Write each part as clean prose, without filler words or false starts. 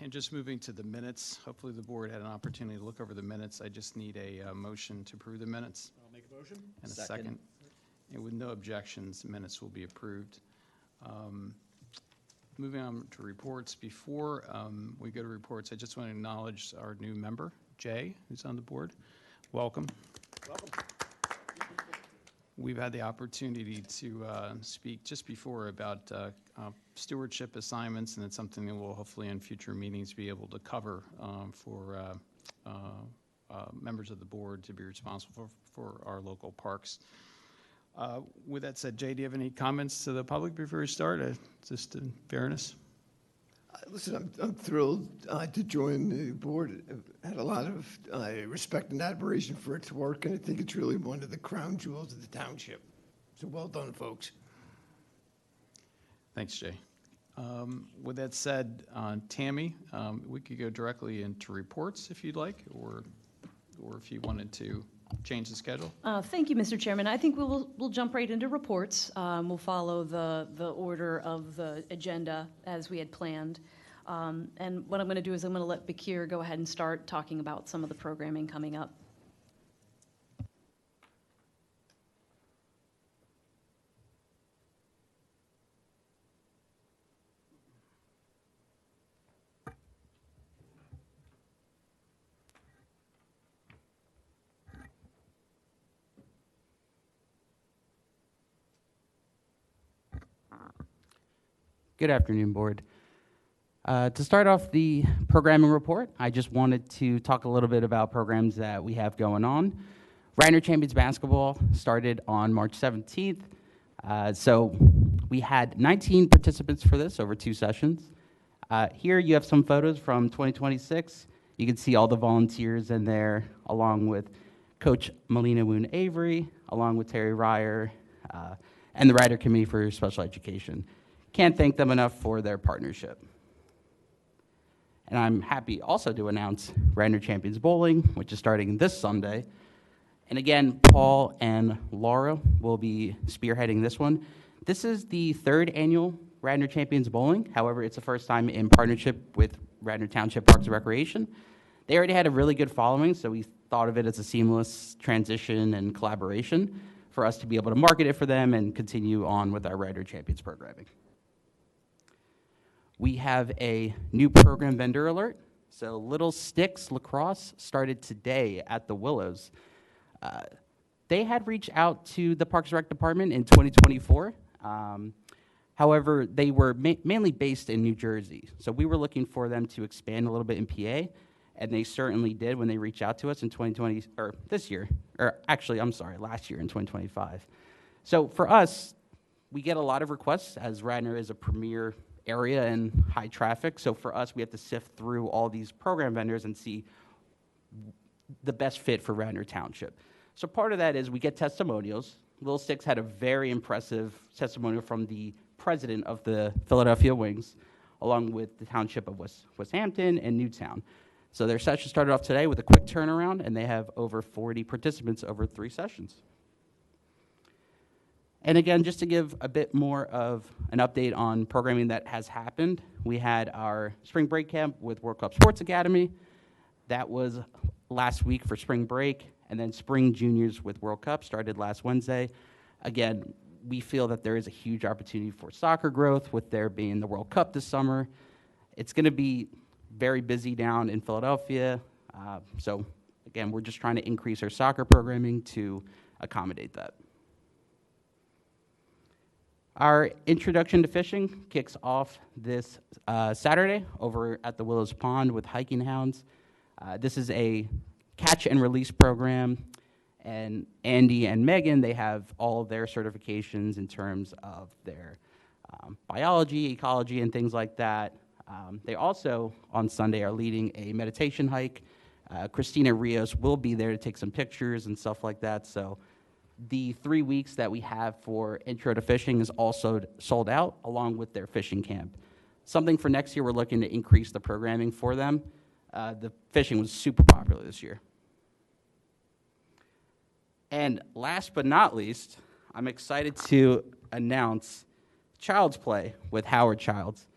and just moving to the minutes, hopefully the board had an opportunity to look over the minutes. I just need a motion to approve the minutes. I'll make a motion. And a second. And with no objections, minutes will be approved. Moving on to reports. Before we go to reports, I just want to acknowledge our new member, Jay, who's on the board. Welcome. Welcome. We've had the opportunity to speak just before about stewardship assignments, and it's something that we'll hopefully in future meetings be able to cover for members of the board to be responsible for our local parks. With that said, Jay, do you have any comments to the public before we start? Just in fairness. Listen, I'm thrilled to join the board. I've had a lot of respect and admiration for its work, and I think it's really one of the crown jewels of the township. So well done, folks. Thanks, Jay. With that said, Tammy, we could go directly into reports if you'd like, or if you wanted to change the schedule. Thank you, Mr. Chairman. I think we'll jump right into reports. We'll follow the order of the agenda as we had planned. And what I'm going to do is I'm going to let Bakir go ahead and start talking about some of the programming coming up. Good afternoon, Board. To start off the programming report, I just wanted to talk a little bit about programs that we have going on. Radnor Champions Basketball started on March 17th. So we had 19 participants for this over 2 sessions. Here you have some photos from 2026. You can see all the volunteers in there, along with Coach Melina Woon Avery, along with Terry Ryer, and the Rider Committee for Special Education. Can't thank them enough for their partnership. And I'm happy also to announce Radnor Champions Bowling, which is starting this Sunday. And again, Paul and Laura will be spearheading this one. This is the 3rd annual Radnor Champions Bowling. However, it's the first time in partnership with Radnor Township Parks and Recreation. They already had a really good following, so we thought of it as a seamless transition and collaboration for us to be able to market it for them and continue on with our Radnor Champions programming. We have a new program vendor alert. So Little Sticks Lacrosse started today at the Willows. They had reached out to the Parks and Rec Department in 2024. However, they were mainly based in New Jersey. So we were looking for them to expand a little bit in PA, and they certainly did when they reached out to us in 2020, or this year, or actually, I'm sorry, last year in 2025. So for us, we get a lot of requests as Radnor is a premier area and high traffic. So for us, we have to sift through all these program vendors and see the best fit for Radnor Township. So part of that is we get testimonials. Little Six had a very impressive testimonial from the president of the Philadelphia Wings, along with the Township of West Hampton and Newtown. So their session started off today with a quick turnaround, and they have over 40 participants over 3 sessions. And again, just to give a bit more of an update on programming that has happened, we had our spring break camp with World Cup Sports Academy. That was last week for spring break, and then spring juniors with World Cup started last Wednesday. Again, we feel that there is a huge opportunity for soccer growth with there being the World Cup this summer. It's going to be very busy down in Philadelphia. So again, we're just trying to increase our soccer programming to accommodate that. Our introduction to fishing kicks off this Saturday over at the Willows Pond with hiking hounds. This is a catch and release program, and Andy and Megan, they have all of their certifications in terms of their biology, ecology, and things like that. They also, on Sunday, are leading a meditation hike. Christina Rios will be there to take some pictures and stuff like that, so the 3 weeks that we have for Intro to Fishing is also sold out, along with their fishing camp. Something for next year, we're looking to increase the programming for them. The fishing was super popular this year. And last but not least, I'm excited to announce Child's Play with Howard Childs.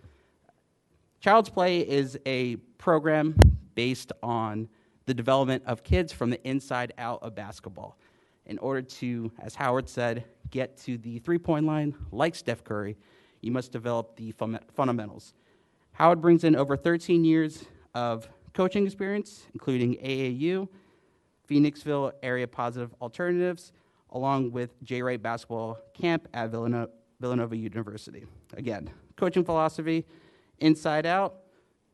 Child's Play is a program based on the development of kids from the inside out of basketball. In order to, as Howard said, get to the three-point line like Steph Curry, you must develop the fundamentals. Howard brings in over 13 years of coaching experience, including AAU, Phoenixville Area Positive Alternatives, along with J. Wright Basketball Camp at Villanova University. Again, coaching philosophy, inside out,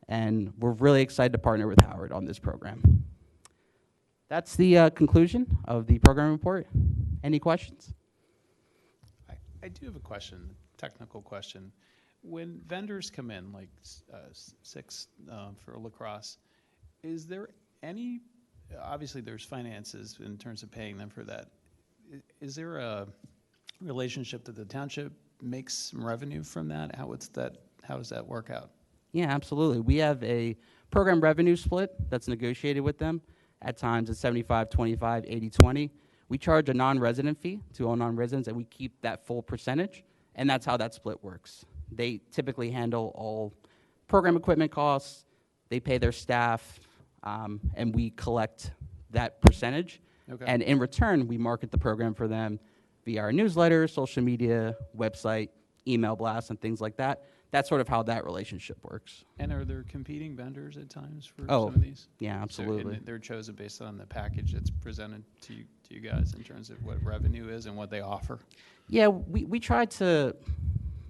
and we're really excited to partner with Howard on this program. That's the conclusion of the program report. Any questions? I do have a question, technical question. When vendors come in, like six for lacrosse, is there any, obviously there's finances in terms of paying them for that. Is there a relationship that the township makes some revenue from that? How does that work out? Yeah, absolutely. We have a program revenue split that's negotiated with them. At times it's 75-25, 80-20. We charge a non-resident fee to all non-residents, and we keep that full percentage, and that's how that split works. They typically handle all program equipment costs, they pay their staff, and we collect that percentage. Okay. And in return, we market the program for them via our newsletter, social media, website, email blasts, and things like that. That's sort of how that relationship works. And are there competing vendors at times for Oh, some of these? yeah, absolutely. And they're chosen based on the package that's presented to you guys in terms of what revenue is and what they offer? Yeah, we try to,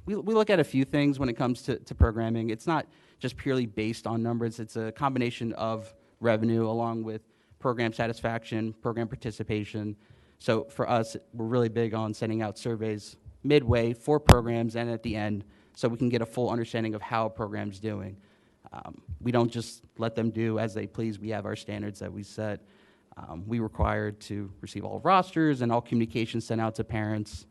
we look at a few things when it comes to programming. It's not just purely based on numbers. It's a combination of revenue along with program satisfaction, program participation. So for us, we're really big on sending out surveys midway for programs and at the end so we can get a full understanding of how a program's doing. We don't just let them do as they please. We have our standards that we set. We require to receive all rosters and all communications sent out to parents.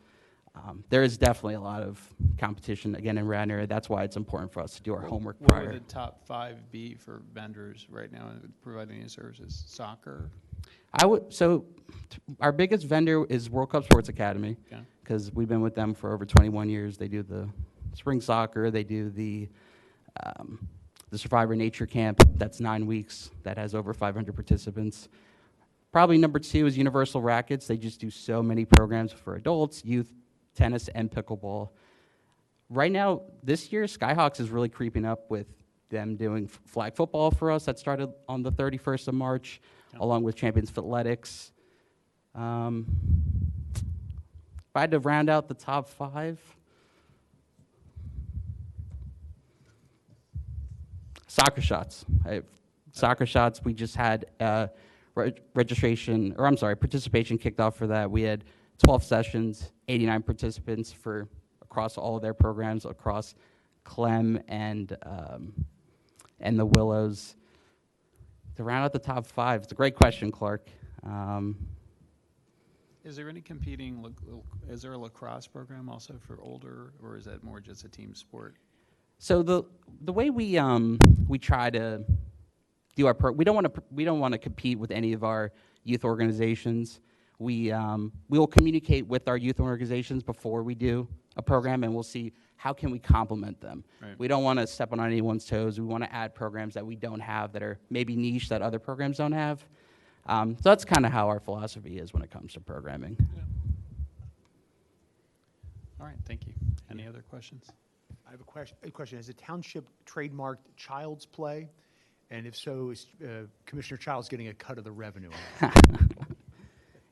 There is definitely a lot of competition, again, in Radnor. That's why it's important for us to do our homework What prior. would the top 5 be for vendors right now providing these services? Soccer? Our biggest vendor is World Cup Sports Academy, Okay. because we've been with them for over 21 years. They do the spring soccer, they do the Survivor Nature Camp, that's 9 weeks, that has over 500 participants. Probably number 2 is Universal Rackets. They just do so many programs for adults, youth, tennis, and pickleball. Right now, this year, Skyhawks is really creeping up with them doing flag football for us. That started on the 31st of March, along with Champions Athletics. If I had to round out the top 5, Soccer Shots. Soccer Shots, we just had participation kicked off for that. We had 12 sessions, 89 participants across all of their programs, across Clem and the Willows. To round out the top 5, it's a great question, Clark. Is there any competing, is there a lacrosse program also for older, or is that more just a team sport? So the way we try to do we don't want to compete with any of our youth organizations. We will communicate with our youth organizations before we do a program, and we'll see how can we complement them. Right. We don't want to step on anyone's toes. We want to add programs that we don't have that are maybe niche that other programs don't have. So that's kind of how our philosophy is when it comes to programming. Yeah. All right, thank you. Any other questions? I have a question. Has the township trademarked Child's Play? And if so, is Commissioner Childs getting a cut of the revenue on that?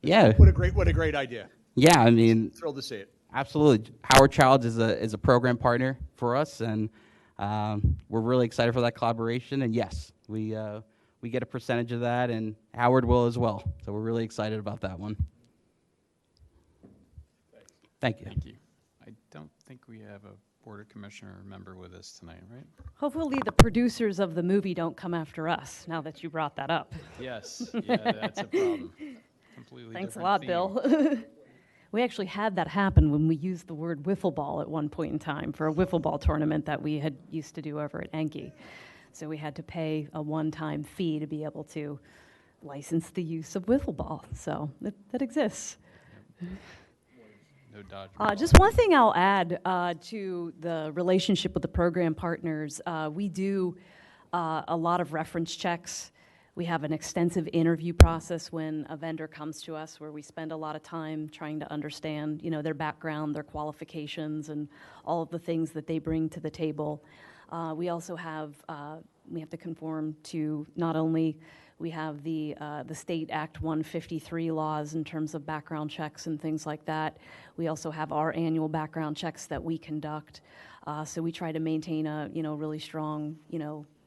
Yeah. What a great idea. Yeah, I mean, Thrilled to see it. absolutely. Howard Childs is a program partner for us, and we're really excited for that collaboration. And yes, we get a percentage of that, and Howard will as well. So we're really excited about that one. Thank you. Thank you. I don't think we have a Board of Commissioner member with us tonight, right? Hopefully, the producers of the movie don't come after us, now that you brought that up. Yes, yeah, that's a problem. Completely Thanks a different lot, theme. Bill. We actually had that happen when we used the word wiffle ball at one point in time for a wiffle ball tournament that we had used to do over at Enki. So we had to pay a one-time fee to be able to license the use of wiffle ball. So that exists. no dodgeball. Just one thing I'll add to the relationship with the program partners. We do a lot of reference checks. We have an extensive interview process when a vendor comes to us, where we spend a lot of time trying to understand, their background, their qualifications, and all of the things that they bring to the table. We also have we have to conform to not only we have the State Act 153 laws in terms of background checks and things like that. We also have our annual background checks that we conduct. So we try to maintain a really strong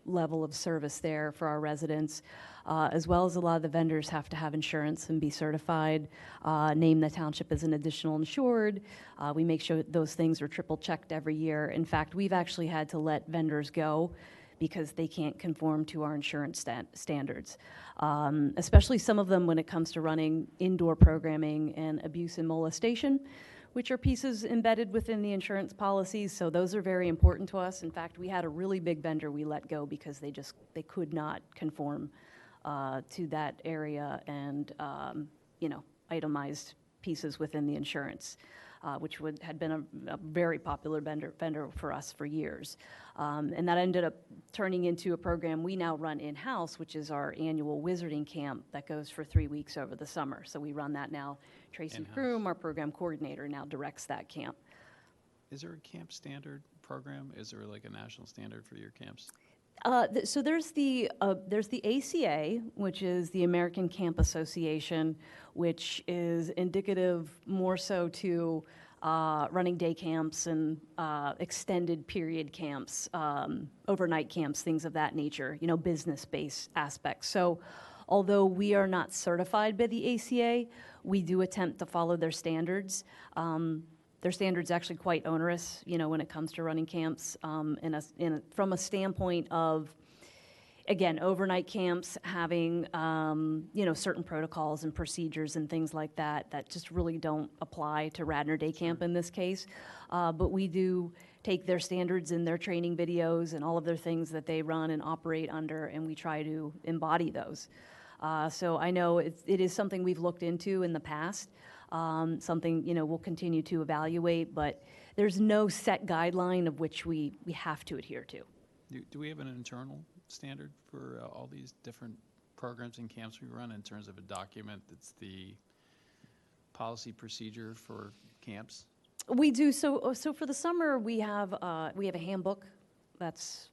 level of service there for our residents, as well as a lot of the vendors have to have insurance and be certified, name the township as an additional insured. We make sure that those things are triple checked every year. In fact, we've actually had to let vendors go because they can't conform to our insurance standards, especially some of them when it comes to running indoor programming and abuse and molestation, which are pieces embedded within the insurance policies. So those are very important to us. In fact, we had a really big vendor we let go because they could not conform to that area and itemized pieces within the insurance, which had been a very popular vendor for us for years. And that ended up turning into a program we now run in-house, which is our annual wizarding camp that goes for 3 weeks over the summer. So we run that now. Tracy In-house. Kroom, our program coordinator, now directs that camp. Is there a camp standard program? Is there like a national standard for your camps? So there's the ACA, which is the American Camp Association, which is indicative more so to running day camps and extended period camps, overnight camps, things of that nature, business-based aspects. So although we are not certified by the ACA, we do attempt to follow their standards. Their standards actually quite onerous, when it comes to running camps. From a standpoint of, again, overnight camps having, certain protocols and procedures and things like that just really don't apply to Radnor Day Camp in this case. But we do take their standards and their training videos and all of their things that they run and operate under, and we try to embody those. So I know it is something we've looked into in the past. Something we'll continue to evaluate, but there's no set guideline of which we have to adhere to. Do we have an internal standard for all these different programs and camps we run in terms of a document that's the policy procedure for camps? We do. So for the summer, we have a handbook that's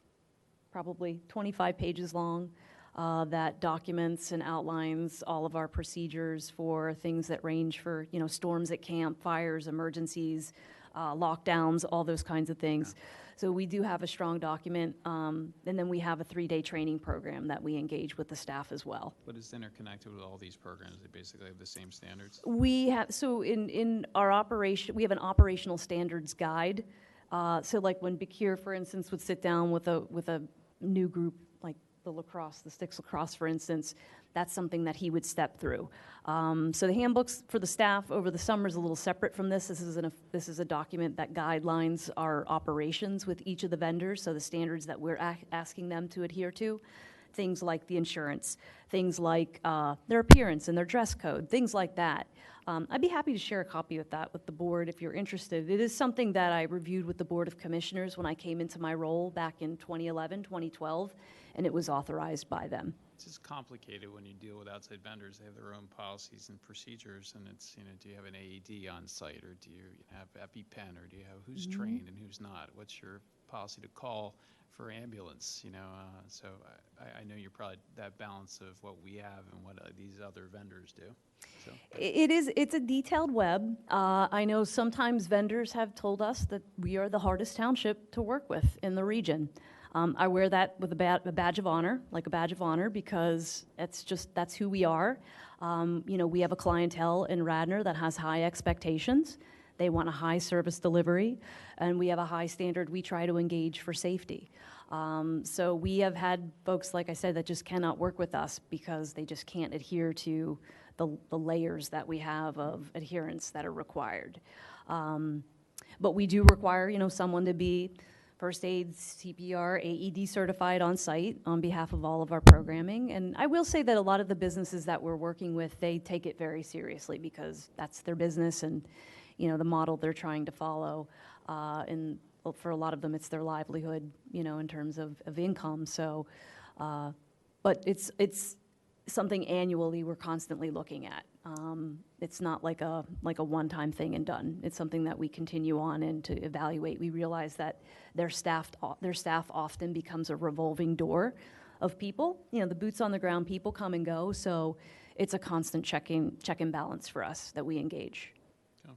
probably 25 pages long. That documents and outlines all of our procedures for things that range for, storms at camp, fires, emergencies, lockdowns, all those kinds of things. Yeah. So we do have a strong document, and then we have a 3-day training program that we engage with the staff as well. But it's interconnected with all these programs. They basically have the same standards? We have, so in our operation, we have an operational standards guide. So like when Bakir, for instance, would sit down with a new group, like the sticks lacrosse, for instance, that's something that he would step through. So the handbooks for the staff over the summer is a little separate from this. This is a document that guidelines our operations with each of the vendors, so the standards that we're asking them to adhere to. Things like the insurance, things like their appearance and their dress code, things like that. I'd be happy to share a copy of that with the board if you're interested. It is something that I reviewed with the Board of Commissioners when I came into my role back in 2011, 2012, and it was authorized by them. It's just complicated when you deal with outside vendors. They have their own policies and procedures, and it's, do you have an AED on site, or do you have EpiPen, or do you have who's trained and who's not? What's your policy to call for ambulance? So I know you're probably that balance of what we have and what these other vendors do. So. It's a detailed web. I know sometimes vendors have told us that we are the hardest township to work with in the region. I wear that with a badge of honor, because that's who we are. We have a clientele in Radnor that has high expectations. They want a high service delivery, and we have a high standard we try to engage for safety. So we have had folks, like I said, that just cannot work with us because they just can't adhere to the layers that we have of adherence that are required. But we do require, someone to be first aid, CPR, AED certified on site on behalf of all of our programming. And I will say that a lot of the businesses that we're working with, they take it very seriously because that's their business, and the model they're trying to follow. And for a lot of them, it's their livelihood, in terms of income. So, but it's something annually we're constantly looking at. It's not like a one-time thing and done. It's something that we continue on and to evaluate. We realize that their staff often becomes a revolving door of people. The boots on the ground people come and go, so it's a constant check and balance for us that we engage. Oh.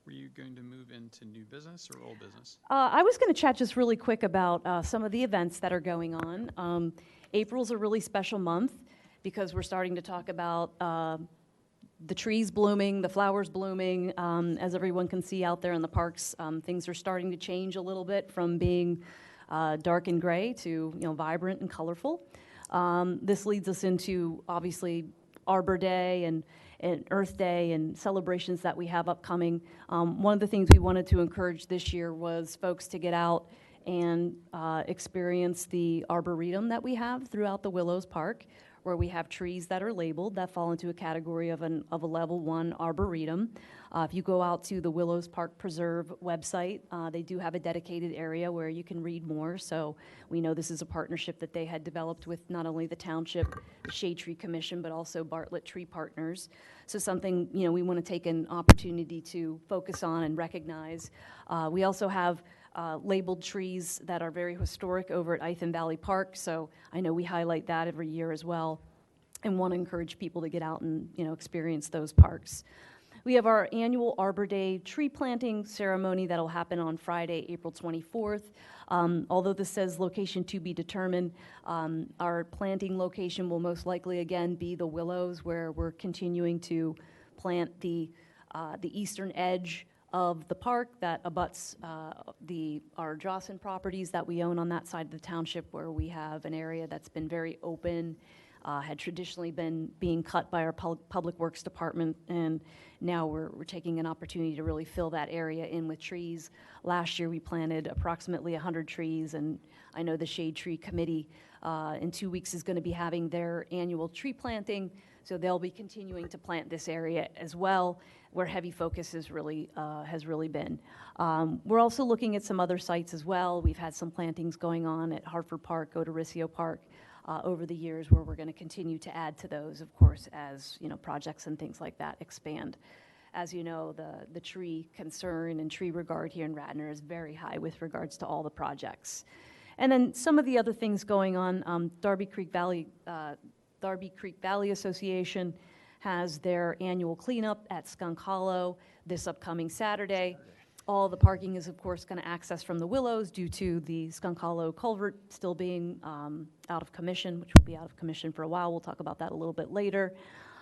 Were you going to move into new business or old business? I was going to chat just really quick about some of the events that are going on. April's a really special month because we're starting to talk about the trees blooming, the flowers blooming. As everyone can see out there in the parks, things are starting to change a little bit from being dark and gray to vibrant and colorful. This leads us into obviously Arbor Day and Earth Day and celebrations that we have upcoming. One of the things we wanted to encourage this year was folks to get out and experience the arboretum that we have throughout the Willows Park, where we have trees that are labeled that fall into a category of a level 1 arboretum. If you go out to the Willows Park Preserve website, they do have a dedicated area where you can read more. So we know this is a partnership that they had developed with not only the Township, the Shade Tree Commission, but also Bartlett Tree Partners. So something, we want to take an opportunity to focus on and recognize. We also have labeled trees that are very historic over at Ithan Valley Park, so I know we highlight that every year as well and want to encourage people to get out and experience those parks. We have our annual Arbor Day tree planting ceremony that'll happen on Friday, April 24th. Although this says location to be determined, our planting location will most likely again be the Willows, where we're continuing to plant the eastern edge of the park that abuts our Jocelyn properties that we own on that side of the township, where we have an area that's been very open, had traditionally been being cut by our Public Works Department, and now we're taking an opportunity to really fill that area in with trees. Last year we planted approximately 100 trees, and I know the Shade Tree Committee in 2 weeks is going to be having their annual tree planting, so they'll be continuing to plant this area as well, where heavy focus has really been. We're also looking at some other sites as well. We've had some plantings going on at Hartford Park, Odorosio Park, over the years, where we're going to continue to add to those, of course, as projects and things like that expand. As you know, the tree concern and tree regard here in Radnor is very high with regards to all the projects. And then some of the other things going on, Darby Creek Valley Association has their annual cleanup at Skunk Hollow this upcoming Saturday. All the parking is, of course, going to access from the Willows due to the Skunk Hollow culvert still being out of commission, which will be out of commission for a while. We'll talk about that a little bit later.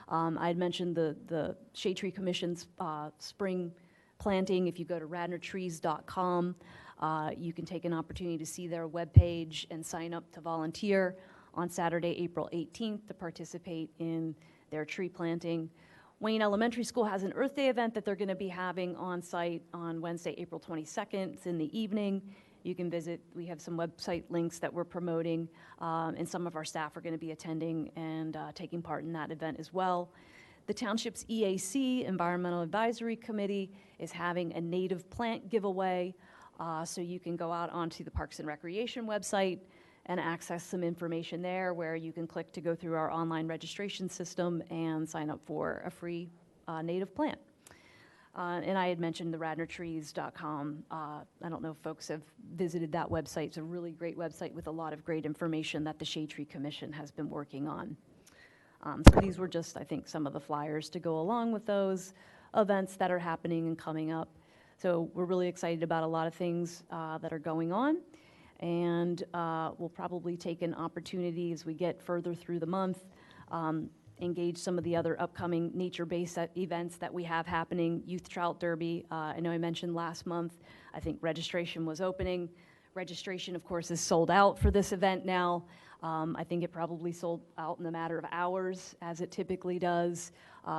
I had mentioned the Shade Tree Commission's spring planting. If you go to radnortrees.com, you can take an opportunity to see their webpage and sign up to volunteer on Saturday, April 18th, to participate in their tree planting. Wayne Elementary School has an Earth Day event that they're going to be having on site on Wednesday, April 22nd. It's in the evening. You can visit. We have some website links that we're promoting, and some of our staff are going to be attending and taking part in that event as well. The Township's EAC, Environmental Advisory Committee, is having a native plant giveaway, so you can go out onto the Parks and Recreation website and access some information there, where you can click to go through our online registration system and sign up for a free native plant. And I had mentioned the radnortrees.com. I don't know if folks have visited that website. It's a really great website with a lot of great information that the Shade Tree Commission has been working on. So these were just, I think, some of the flyers to go along with those events that are happening and coming up. So we're really excited about a lot of things that are going on. And we'll probably take an opportunity as we get further through the month, engage some of the other upcoming nature-based events that we have happening. Youth Trout Derby, I know I mentioned last month, I think registration was opening. Registration, of course, is sold out for this event now. I think it probably sold out in a matter of hours, as it typically does.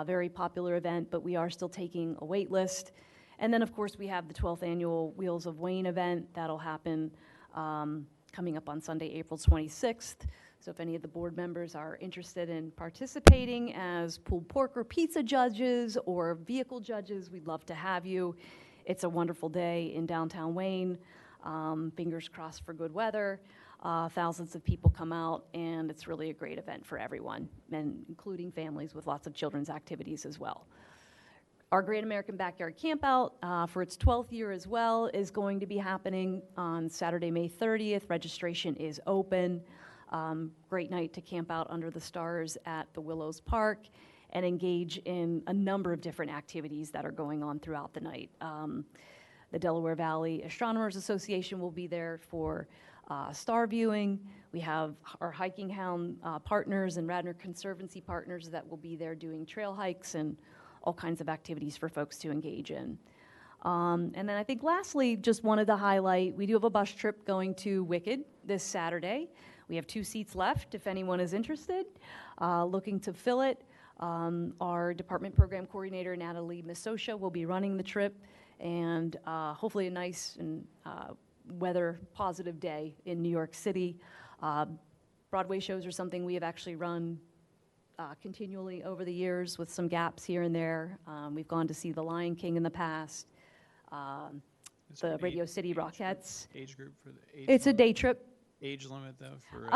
Very popular event, but we are still taking a wait list. And then, of course, we have the 12th annual Wheels of Wayne event that'll happen coming up on Sunday, April 26th. So if any of the board members are interested in participating as pulled pork or pizza judges or vehicle judges, we'd love to have you. It's a wonderful day in downtown Wayne. Fingers crossed for good weather. Thousands of people come out, and it's really a great event for everyone, and including families with lots of children's activities as well. Our Great American Backyard Campout, for its 12th year as well, is going to be happening on Saturday, May 30th. Registration is open. Great night to camp out under the stars at the Willows Park and engage in a number of different activities that are going on throughout the night. The Delaware Valley Astronomers Association will be there for star viewing. We have our hiking hound partners and Radnor Conservancy partners that will be there doing trail hikes and all kinds of activities for folks to engage in. And then I think lastly, just wanted to highlight, we do have a bus trip going to Wicked this Saturday. We have 2 seats left if anyone is interested, looking to fill it. Our department program coordinator, Natalie Misosha, will be running the trip, and hopefully a nice and weather positive day in New York City. Broadway shows are something we have actually run continually over the years with some gaps here and there. We've gone to see The Lion King in the past, Is there the an Radio age- City age group- Rockettes. Age group for the age It's a limit? day trip. Age limit though for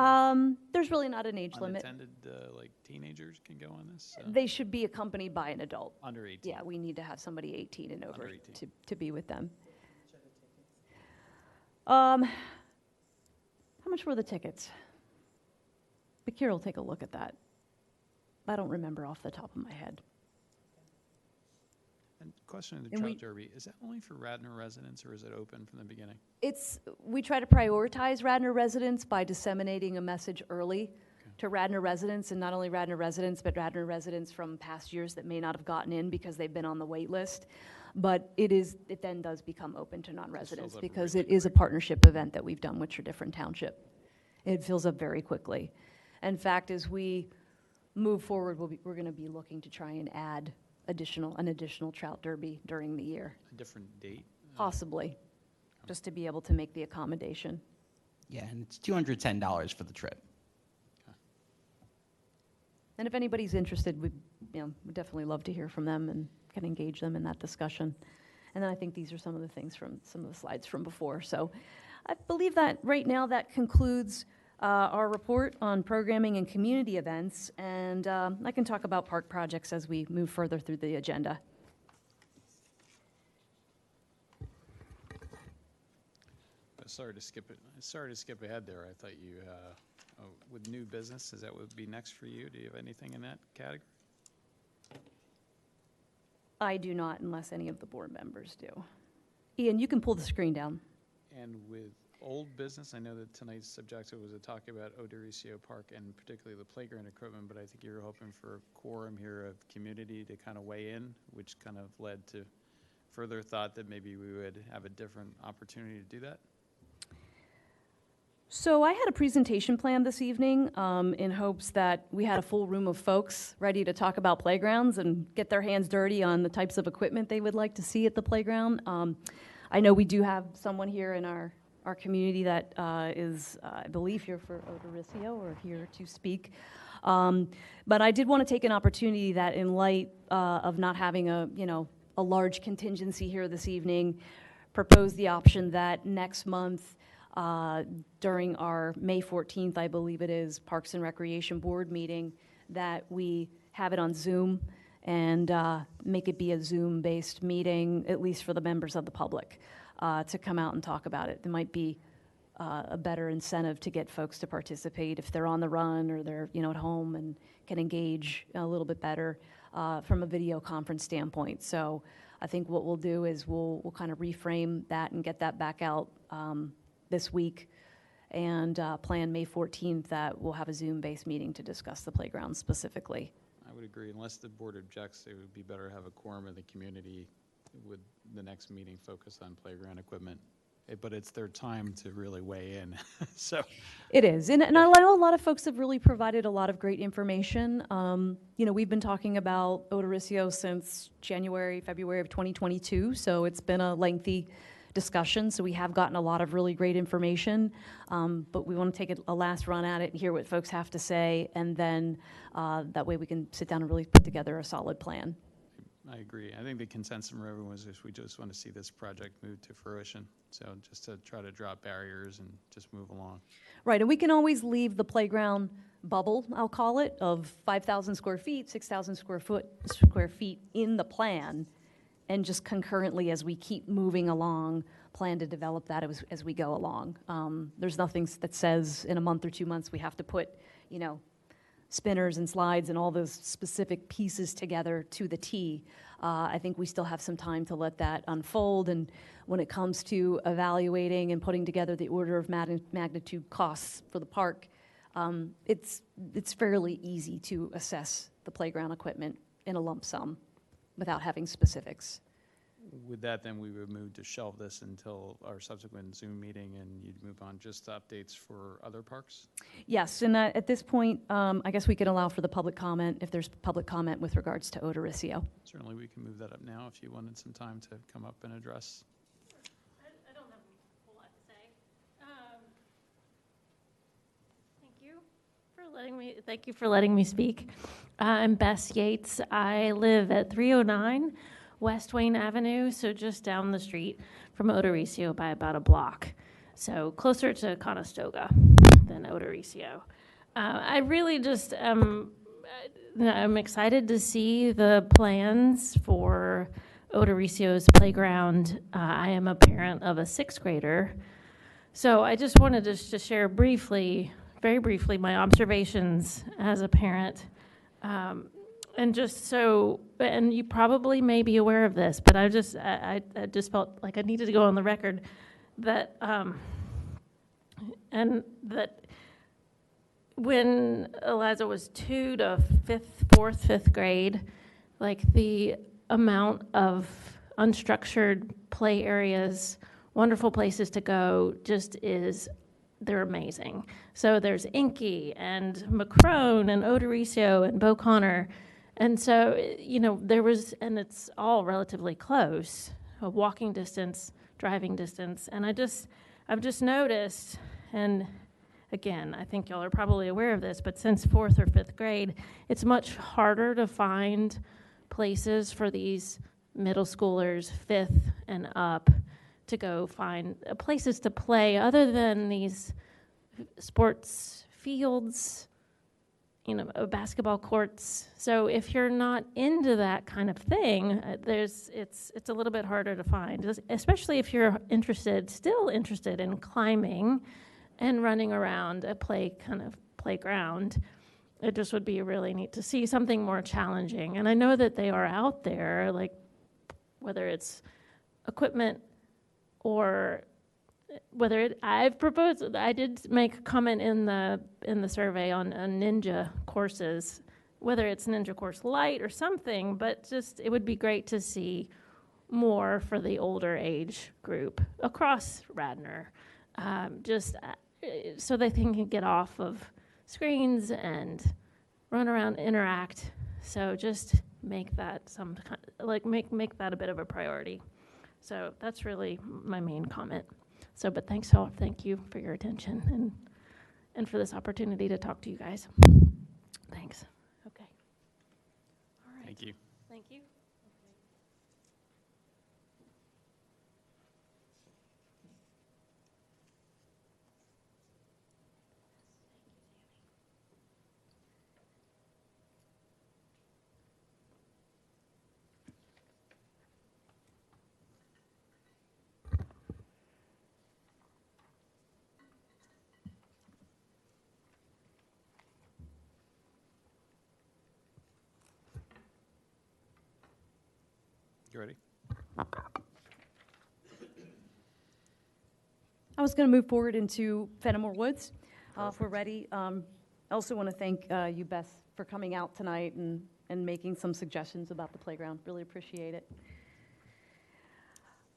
There's really not an age limit. unattended like teenagers can go on this? They should be accompanied by an adult. Under 18? Yeah, we need to have somebody 18 and over Under 18. to be with them. How much were the tickets? Bakir will take a look at that. I don't remember off the top of my head. And question of the And Trout we- Derby, is that only for Radnor residents or is it open from the beginning? We try to prioritize Radnor residents by disseminating a message early to Radnor residents, and not only Radnor residents, but Radnor residents from past years that may not have gotten in because they've been on the wait list. But it then does become open to non-residents up because really it is a quick. partnership event that we've done with Tradifferent Township. It fills up very quickly. In fact, as we move forward, we're going to be looking to try and add an additional trout derby during the year, A different date? possibly, just to be able to make the accommodation. Yeah, and it's $210 for the trip. And if anybody's interested, we'd definitely love to hear from them and can engage them in that discussion. And then I think these are some of the things from some of the slides from before. So I believe that right now that concludes our report on programming and community events. And I can talk about park projects as we move further through the agenda. Sorry to skip ahead there. I thought you, with new business, is that what would be next for you? Do you have anything in that category? I do not unless any of the board members do. Ian, you can pull the screen down. And with old business, I know that tonight's objective was to talk about Odoricio Park and particularly the playground equipment, but I think you were hoping for a quorum here of community to kind of weigh in, which kind of led to further thought that maybe we would have a different opportunity to do that. So I had a presentation planned this evening in hopes that we had a full room of folks ready to talk about playgrounds and get their hands dirty on the types of equipment they would like to see at the playground. I know we do have someone here in our community that is, I believe, here for Odoricio or here to speak. But I did want to take an opportunity that in light of not having a large contingency here this evening, propose the option that next month during our May 14th, I believe it is, Parks and Recreation Board meeting, that we have it on Zoom and make it be a Zoom-based meeting, at least for the members of the public, to come out and talk about it. There might be a better incentive to get folks to participate if they're on the run or they're at home and can engage a little bit better from a video conference standpoint. So I think what we'll do is we'll kind of reframe that and get that back out this week, and plan May 14th that we'll have a Zoom-based meeting to discuss the playground specifically. I would agree, unless the board objects, it would be better to have a quorum of the community with the next meeting focused on playground equipment. But it's their time to really weigh in, so. It is, and I know a lot of folks have really provided a lot of great information. We've been talking about Odoricio since February of 2022, so it's been a lengthy discussion, so we have gotten a lot of really great information, but we want to take a last run at it and hear what folks have to say, and then that way we can sit down and really put together a solid plan. I agree. I think the consensus from everyone was we just want to see this project move to fruition. So just to try to drop barriers and just move along. Right, and we can always leave the playground bubble, I'll call it, of 5,000 square feet, 6,000 square feet in the plan, and just concurrently, as we keep moving along, plan to develop that as we go along. There's nothing that says in a month or 2 months we have to put, spinners and slides and all those specific pieces together to the T. I think we still have some time to let that unfold, and when it comes to evaluating and putting together the order of magnitude costs for the park, it's fairly easy to assess the playground equipment in a lump sum without having specifics. With that, then we would move to shelve this until our subsequent Zoom meeting, and you'd move on just to updates for other parks? Yes, and at this point, I guess we could allow for the public comment if there's public comment with regards to Odorrissio. Certainly, we can move that up now if you wanted some time to come up and address. I don't have a whole lot to say. Thank you for letting me speak. I'm Bess Yates. I live at 309 West Wayne Avenue, so just down the street from Odorrissio by about a block. So closer to Conestoga than Odorrissio. I really just, I'm excited to see the plans for Odorrissio's playground. I am a parent of a 6th grader. So I just wanted to share very briefly, my observations as a parent. And you probably may be aware of this, but I just felt like I needed to go on the record that, and that when Eliza was 2 to 4th, 5th grade, like the amount of unstructured play areas, wonderful places to go, they're amazing. So there's Inky and Macrone and Odorrissio and Beauconnor. And so, and it's all relatively close, a walking distance, driving distance. And I've just noticed, and again, I think y'all are probably aware of this, but since 4th or 5th grade, it's much harder to find places for these middle schoolers, 5th and up, to go find places to play other than these sports fields, basketball courts. So if you're not into that kind of thing, it's a little bit harder to find, especially if you're still interested in climbing and running around a playground. It just would be really neat to see something more challenging. And I know that they are out there, like whether it's equipment or I did make a comment in the survey on ninja courses, whether it's Ninja Course Lite or something, but just it would be great to see more for the older age group across Radnor, so they can get off of screens and run around, interact. So just make that make that a bit of a priority. So that's really my main comment. So, but thank you for your attention and for this opportunity to talk to you guys. Thanks. Okay. All right. Thank you. Thank you. You ready? I was going to move forward into Fenimore Woods, if we're ready. I also want to thank you, Beth, for coming out tonight and making some suggestions about the playground. Really appreciate it.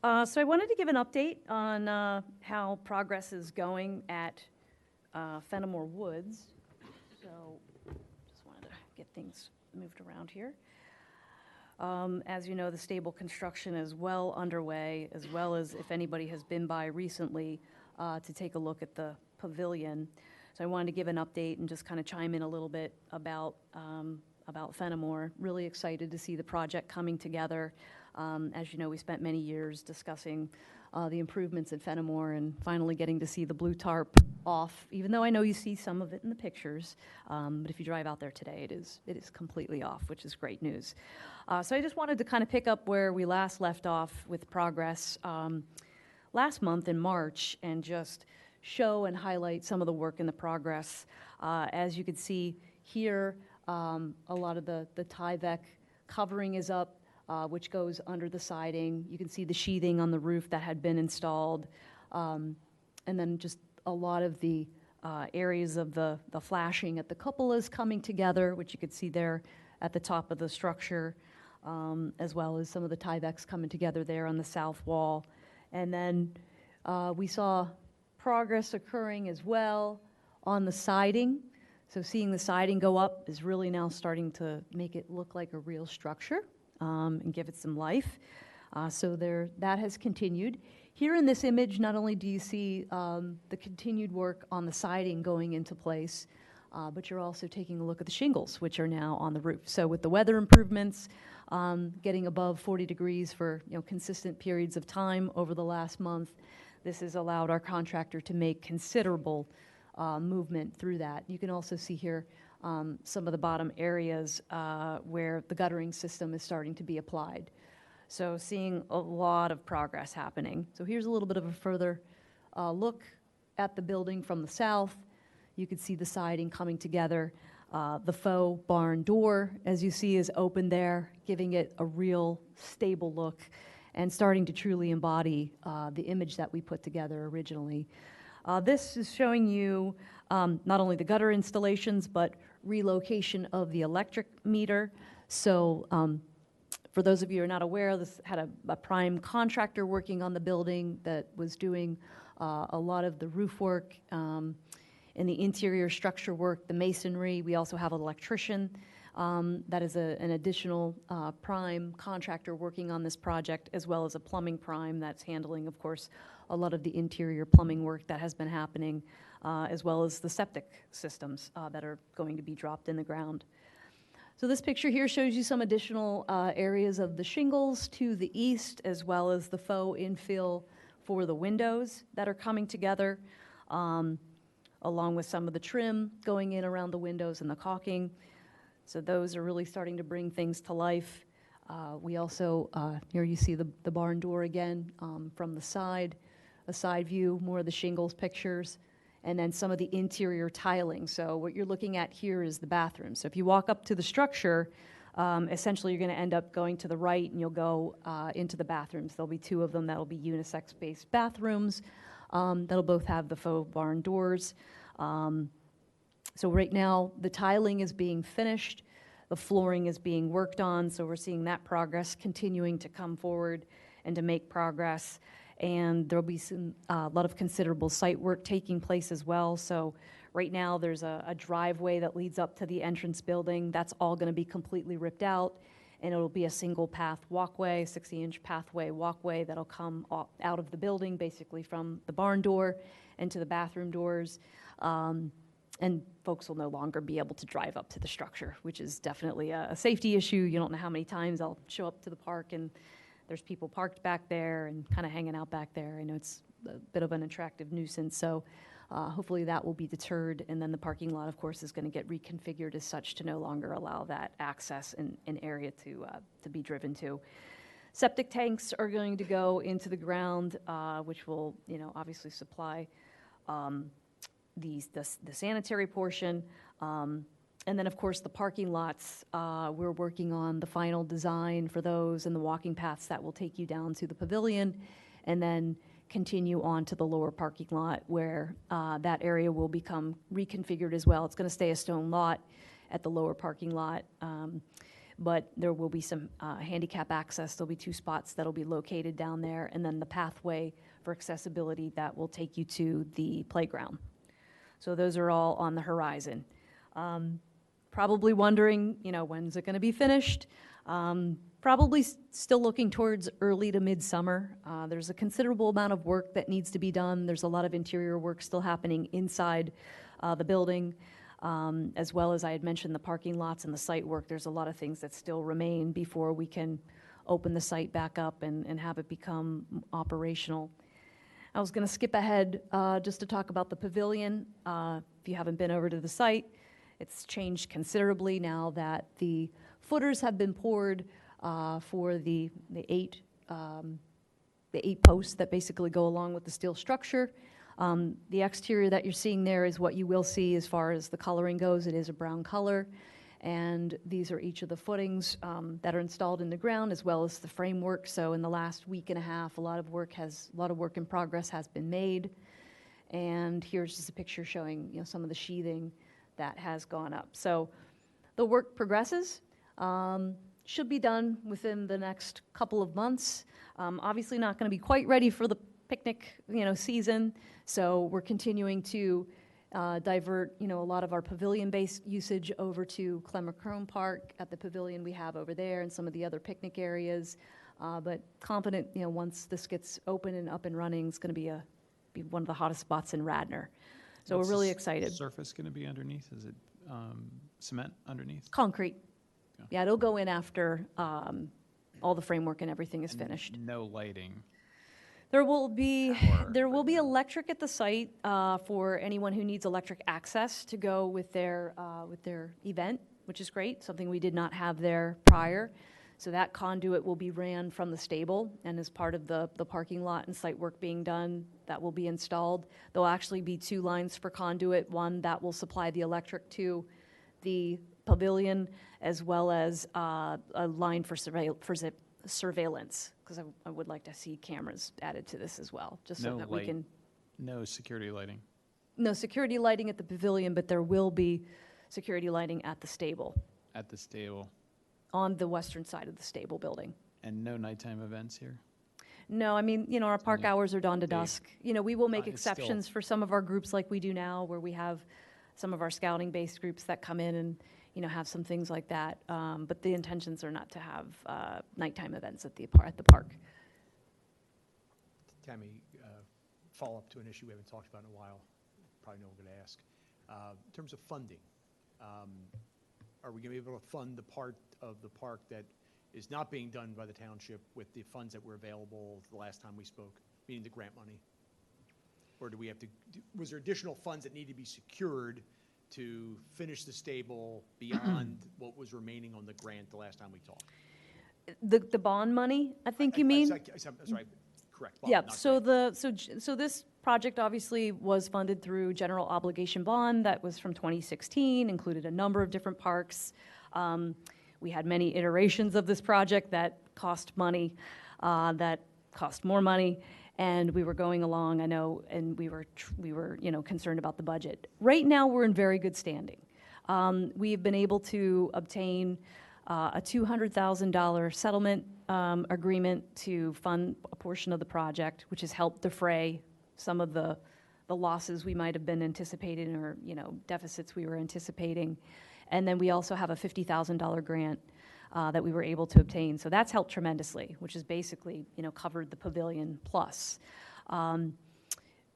So I wanted to give an update on how progress is going at Fenimore Woods. So just wanted to get things moved around here. As you know, the stable construction is well underway, as well as if anybody has been by recently to take a look at the pavilion. So I wanted to give an update and just kind of chime in a little bit about Fenimore. Really excited to see the project coming together. As you know, we spent many years discussing the improvements at Fenimore and finally getting to see the blue tarp off, even though I know you see some of it in the pictures. But if you drive out there today, it is completely off, which is great news. So I just wanted to kind of pick up where we last left off with progress last month in March and just show and highlight some of the work in the progress. As you can see here, a lot of the Tyvek covering is up, which goes under the siding. You can see the sheathing on the roof that had been installed. And then just a lot of the areas of the flashing at the cupolas coming together, which you could see there at the top of the structure, as well as some of the Tyveks coming together there on the south wall. And then we saw progress occurring as well on the siding. So seeing the siding go up is really now starting to make it look like a real structure and give it some life. So that has continued. Here in this image, not only do you see the continued work on the siding going into place, but you're also taking a look at the shingles, which are now on the roof. So with the weather improvements, getting above 40 degrees for consistent periods of time over the last month, this has allowed our contractor to make considerable movement through that. You can also see here some of the bottom areas where the guttering system is starting to be applied. So seeing a lot of progress happening. So here's a little bit of a further look at the building from the south. You can see the siding coming together. The faux barn door, as you see, is open there, giving it a real stable look and starting to truly embody the image that we put together originally. This is showing you not only the gutter installations, but relocation of the electric meter. So for those of you who are not aware, this had a prime contractor working on the building that was doing a lot of the roof work and the interior structure work, the masonry. We also have an electrician that is an additional prime contractor working on this project, as well as a plumbing prime that's handling, of course, a lot of the interior plumbing work that has been happening, as well as the septic systems that are going to be dropped in the ground. So this picture here shows you some additional areas of the shingles to the east, as well as the faux infill for the windows that are coming together, along with some of the trim going in around the windows and the caulking. So those are really starting to bring things to life. We also, here you see the barn door again from the side, a side view, more of the shingles pictures, and then some of the interior tiling. So what you're looking at here is the bathroom. So if you walk up to the structure, essentially you're going to end up going to the right and you'll go into the bathrooms. There'll be two of them that'll be unisex-based bathrooms that'll both have the faux barn doors. So right now the tiling is being finished, the flooring is being worked on, so we're seeing that progress continuing to come forward and to make progress. And there'll be a lot of considerable site work taking place as well. So right now there's a driveway that leads up to the entrance building. That's all going to be completely ripped out, and it'll be a single path walkway, 60-inch pathway walkway that'll come out of the building, basically from the barn door into the bathroom doors. And folks will no longer be able to drive up to the structure, which is definitely a safety issue. You don't know how many times I'll show up to the park and there's people parked back there and kind of hanging out back there. I know it's a bit of an attractive nuisance, so hopefully that will be deterred. And then the parking lot, of course, is going to get reconfigured as such to no longer allow that access and area to be driven to. Septic tanks are going to go into the ground, which will, obviously supply the sanitary portion. And then, of course, the parking lots, we're working on the final design for those and the walking paths that will take you down to the pavilion and then continue on to the lower parking lot where that area will become reconfigured as well. It's going to stay a stone lot at the lower parking lot, but there will be some handicap access. There'll be 2 spots that'll be located down there, and then the pathway for accessibility that will take you to the playground. So those are all on the horizon. probably wondering, when's it going to be finished? Probably still looking towards early to midsummer. There's a considerable amount of work that needs to be done. There's a lot of interior work still happening inside the building, as well as I had mentioned the parking lots and the site work. There's a lot of things that still remain before we can open the site back up and have it become operational. I was going to skip ahead just to talk about the pavilion. If you haven't been over to the site, it's changed considerably now that the footers have been poured for the eight posts that basically go along with the steel structure. The exterior that you're seeing there is what you will see as far as the coloring goes. It is a brown color. And these are each of the footings that are installed in the ground, as well as the framework. So in the last week and a half, a lot of work in progress has been made. And here's just a picture showing some of the sheathing that has gone up. So the work progresses. Should be done within the next couple of months. Obviously not going to be quite ready for the picnic season. So we're continuing to divert, a lot of our pavilion-based usage over to Clemmer-Crone Park at the pavilion we have over there and some of the other picnic areas. But confident, once this gets open and up and running, it's going to be one of the hottest spots in Radnor. So What's we're really the excited. Surface going to be underneath? Is it cement underneath? Concrete. Okay. Yeah, it'll go in after all the framework and everything is And finished. No lighting. There will be Power. electric at the site for anyone who needs electric access to go with their event, which is great, something we did not have there prior. So that conduit will be ran from the stable, and as part of the parking lot and site work being done, that will be installed. There'll actually be 2 lines for conduit, one that will supply the electric to the pavilion, as well as a line for surveillance, because I would like to see cameras added to this as well, just so No that we light. can. No security lighting. No security lighting at the pavilion, but there will be security lighting at the stable, At the stable. on the western side of the stable building. And no nighttime events here? No, I mean, our park only hours are dawn to day. dusk. We will make It's still- exceptions for some of our groups like we do now, where we have some of our scouting-based groups that come in and, have some things like that. But the intentions are not to have nighttime events at the park. Tammy, follow up to an issue we haven't talked about in a while, probably no one going to ask. In terms of funding, are we going to be able to fund the part of the park that is not being done by the township with the funds that were available the last time we spoke, meaning the grant money? Or do we have to, was there additional funds that need to be secured to finish the stable beyond what was remaining on the grant the last time we talked? The bond money, I think you mean? Sorry, correct. bond, Yeah, not so grant. so this project obviously was funded through general obligation bond that was from 2016, included a number of different parks. We had many iterations of this project that cost money, that cost more money, and we were going along, I know, and we were concerned about the budget. Right now, we're in very good standing. We have been able to obtain a $200,000 settlement agreement to fund a portion of the project, which has helped defray some of the losses we might have been anticipating, or deficits we were anticipating. And then we also have a $50,000 grant that we were able to obtain. So that's helped tremendously, which has basically covered the pavilion plus.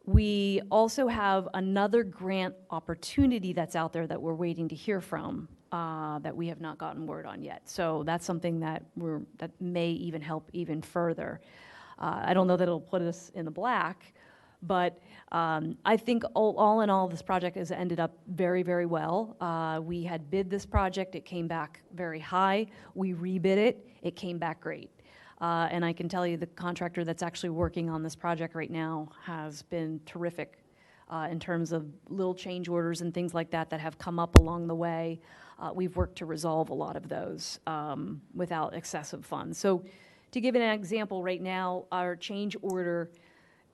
We also have another grant opportunity that's out there that we're waiting to hear from, that we have not gotten word on yet. So that's something that may even help even further. I don't know that it'll put us in the black, but I think all in all, this project has ended up very, very well. We had bid this project, it came back very high. We rebid it, it came back great. And I can tell you the contractor that's actually working on this project right now has been terrific in terms of little change orders and things like that that have come up along the way. We've worked to resolve a lot of those without excessive funds. So to give an example, right now, our change order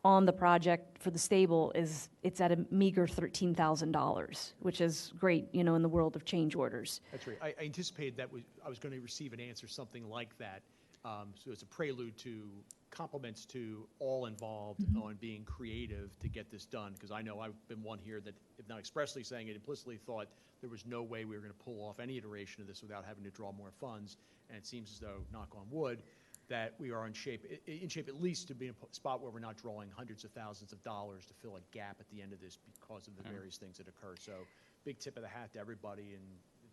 on the project for the stable it's at a meager $13,000, which is great, in the world of change orders. That's right. I anticipated I was going to receive an answer something like that. So it's a prelude to compliments to all involved on being creative to get this done, because I know I've been one here that, if not expressly saying it, implicitly thought there was no way we were going to pull off any iteration of this without having to draw more funds, and it seems as though, knock on wood, that we are in shape at least to be in a spot where we're not drawing hundreds of thousands of dollars to fill a gap at the end of this because of the various things that occur. So big tip of the hat to everybody, and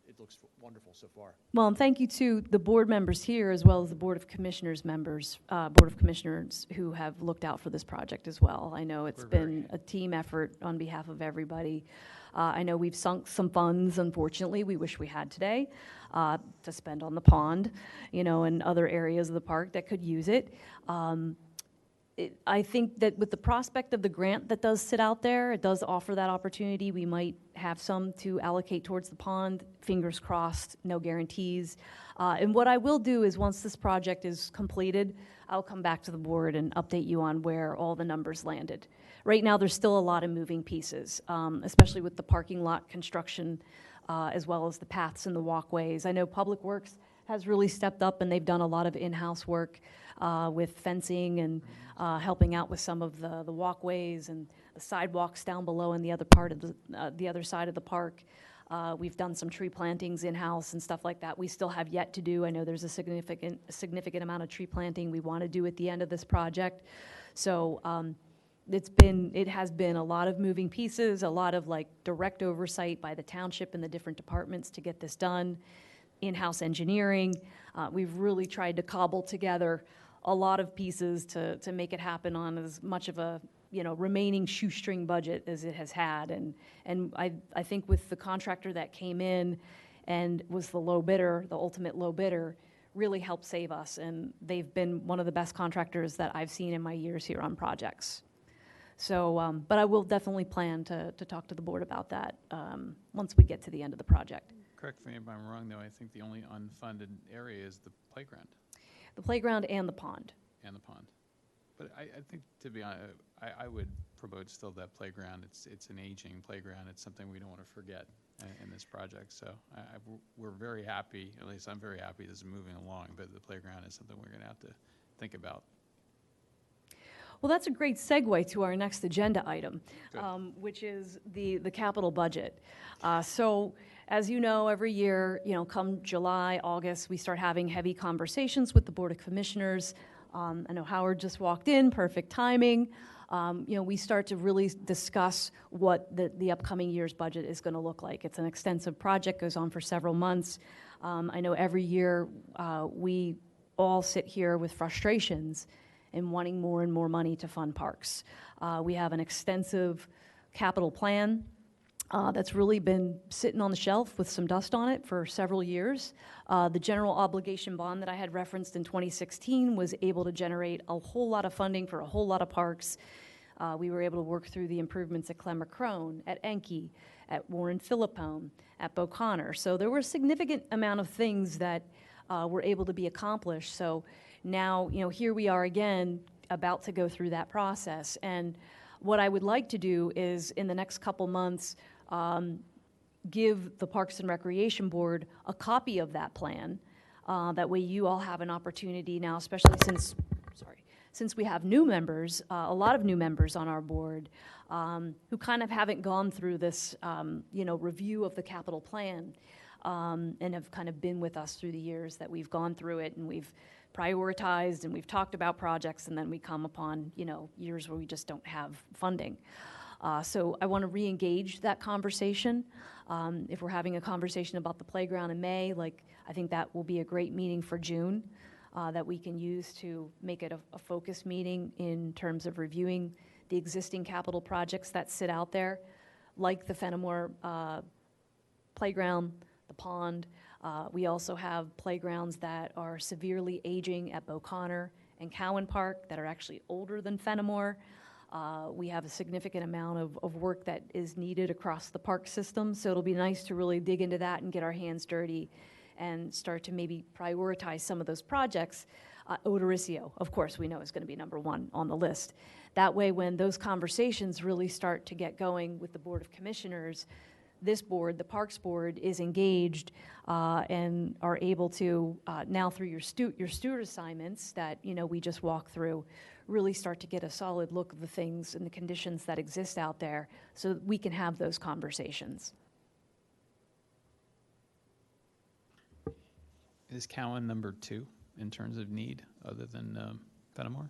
it looks wonderful so far. Well, and thank you to the board members here, as well as the Board of Commissioners members, Board of Commissioners who have looked out for this project as well. I know it's been a team effort on behalf of everybody. I know we've sunk some funds, unfortunately, we wish we had today, to spend on the pond, and other areas of the park that could use it. I think that with the prospect of the grant that does sit out there, it does offer that opportunity. We might have some to allocate towards the pond, fingers crossed, no guarantees. And what I will do is, once this project is completed, I'll come back to the board and update you on where all the numbers landed. Right now, there's still a lot of moving pieces, especially with the parking lot construction, as well as the paths and the walkways. I know Public Works has really stepped up, and they've done a lot of in-house work with fencing and helping out with some of the walkways and the sidewalks down below in the other part of the other side of the park. We've done some tree plantings in-house and stuff like that. We still have yet to do. I know there's a significant amount of tree planting we want to do at the end of this project. So it has been a lot of moving pieces, a lot of direct oversight by the township and the different departments to get this done. In-house engineering. We've really tried to cobble together a lot of pieces to make it happen on as much of a remaining shoestring budget as it has had. And I think with the contractor that came in and was the low bidder, the ultimate low bidder, really helped save us. And they've been one of the best contractors that I've seen in my years here on projects. So, but I will definitely plan to talk to the board about that once we get to the end of the project. Correct me if I'm wrong, though, I think the only unfunded area is the playground The playground and the pond. and the pond. But I think, to be honest, I would promote still that playground. It's an aging playground. It's something we don't want to forget in this project. So we're very happy, at least I'm very happy this is moving along, but the playground is something we're going to have to think about. Well, that's a great segue to our next agenda item, Good. which is the capital budget. So, as you know, every year, come July, August, we start having heavy conversations with the Board of Commissioners. I know Howard just walked in, perfect timing. We start to really discuss what the upcoming year's budget is going to look like. It's an extensive project, goes on for several months. I know every year we all sit here with frustrations and wanting more and more money to fund parks. We have an extensive capital plan that's really been sitting on the shelf with some dust on it for several years. The general obligation bond that I had referenced in 2016 was able to generate a whole lot of funding for a whole lot of parks. We were able to work through the improvements at Clemmer-Crone, at Enki, at Warren Philippone, at Beauconnor. So there were a significant amount of things that were able to be accomplished. So now, here we are again, about to go through that process. And what I would like to do is, in the next couple months, give the Parks and Recreation Board a copy of that plan. That way you all have an opportunity now, especially since we have new members, a lot of new members on our board, who kind of haven't gone through this, review of the capital plan, and have kind of been with us through the years that we've gone through it, and we've prioritized and we've talked about projects, and then we come upon, years where we just don't have funding. So I want to re-engage that conversation. If we're having a conversation about the playground in May, I think that will be a great meeting for June that we can use to make it a focus meeting in terms of reviewing the existing capital projects that sit out there, like the Fenimore playground, the pond. We also have playgrounds that are severely aging at Beauconnor and Cowan Park that are actually older than Fenimore. We have a significant amount of work that is needed across the park system, so it'll be nice to really dig into that and get our hands dirty and start to maybe prioritize some of those projects. Odoriceo, of course, we know is going to be number one on the list. That way, when those conversations really start to get going with the Board of Commissioners, this board, the Parks Board, is engaged and are able to, now through your steward assignments that, we just walked through, really start to get a solid look of the things and the conditions that exist out there so that we can have those conversations. Is Cowan number 2 in terms of need, other than Fenimore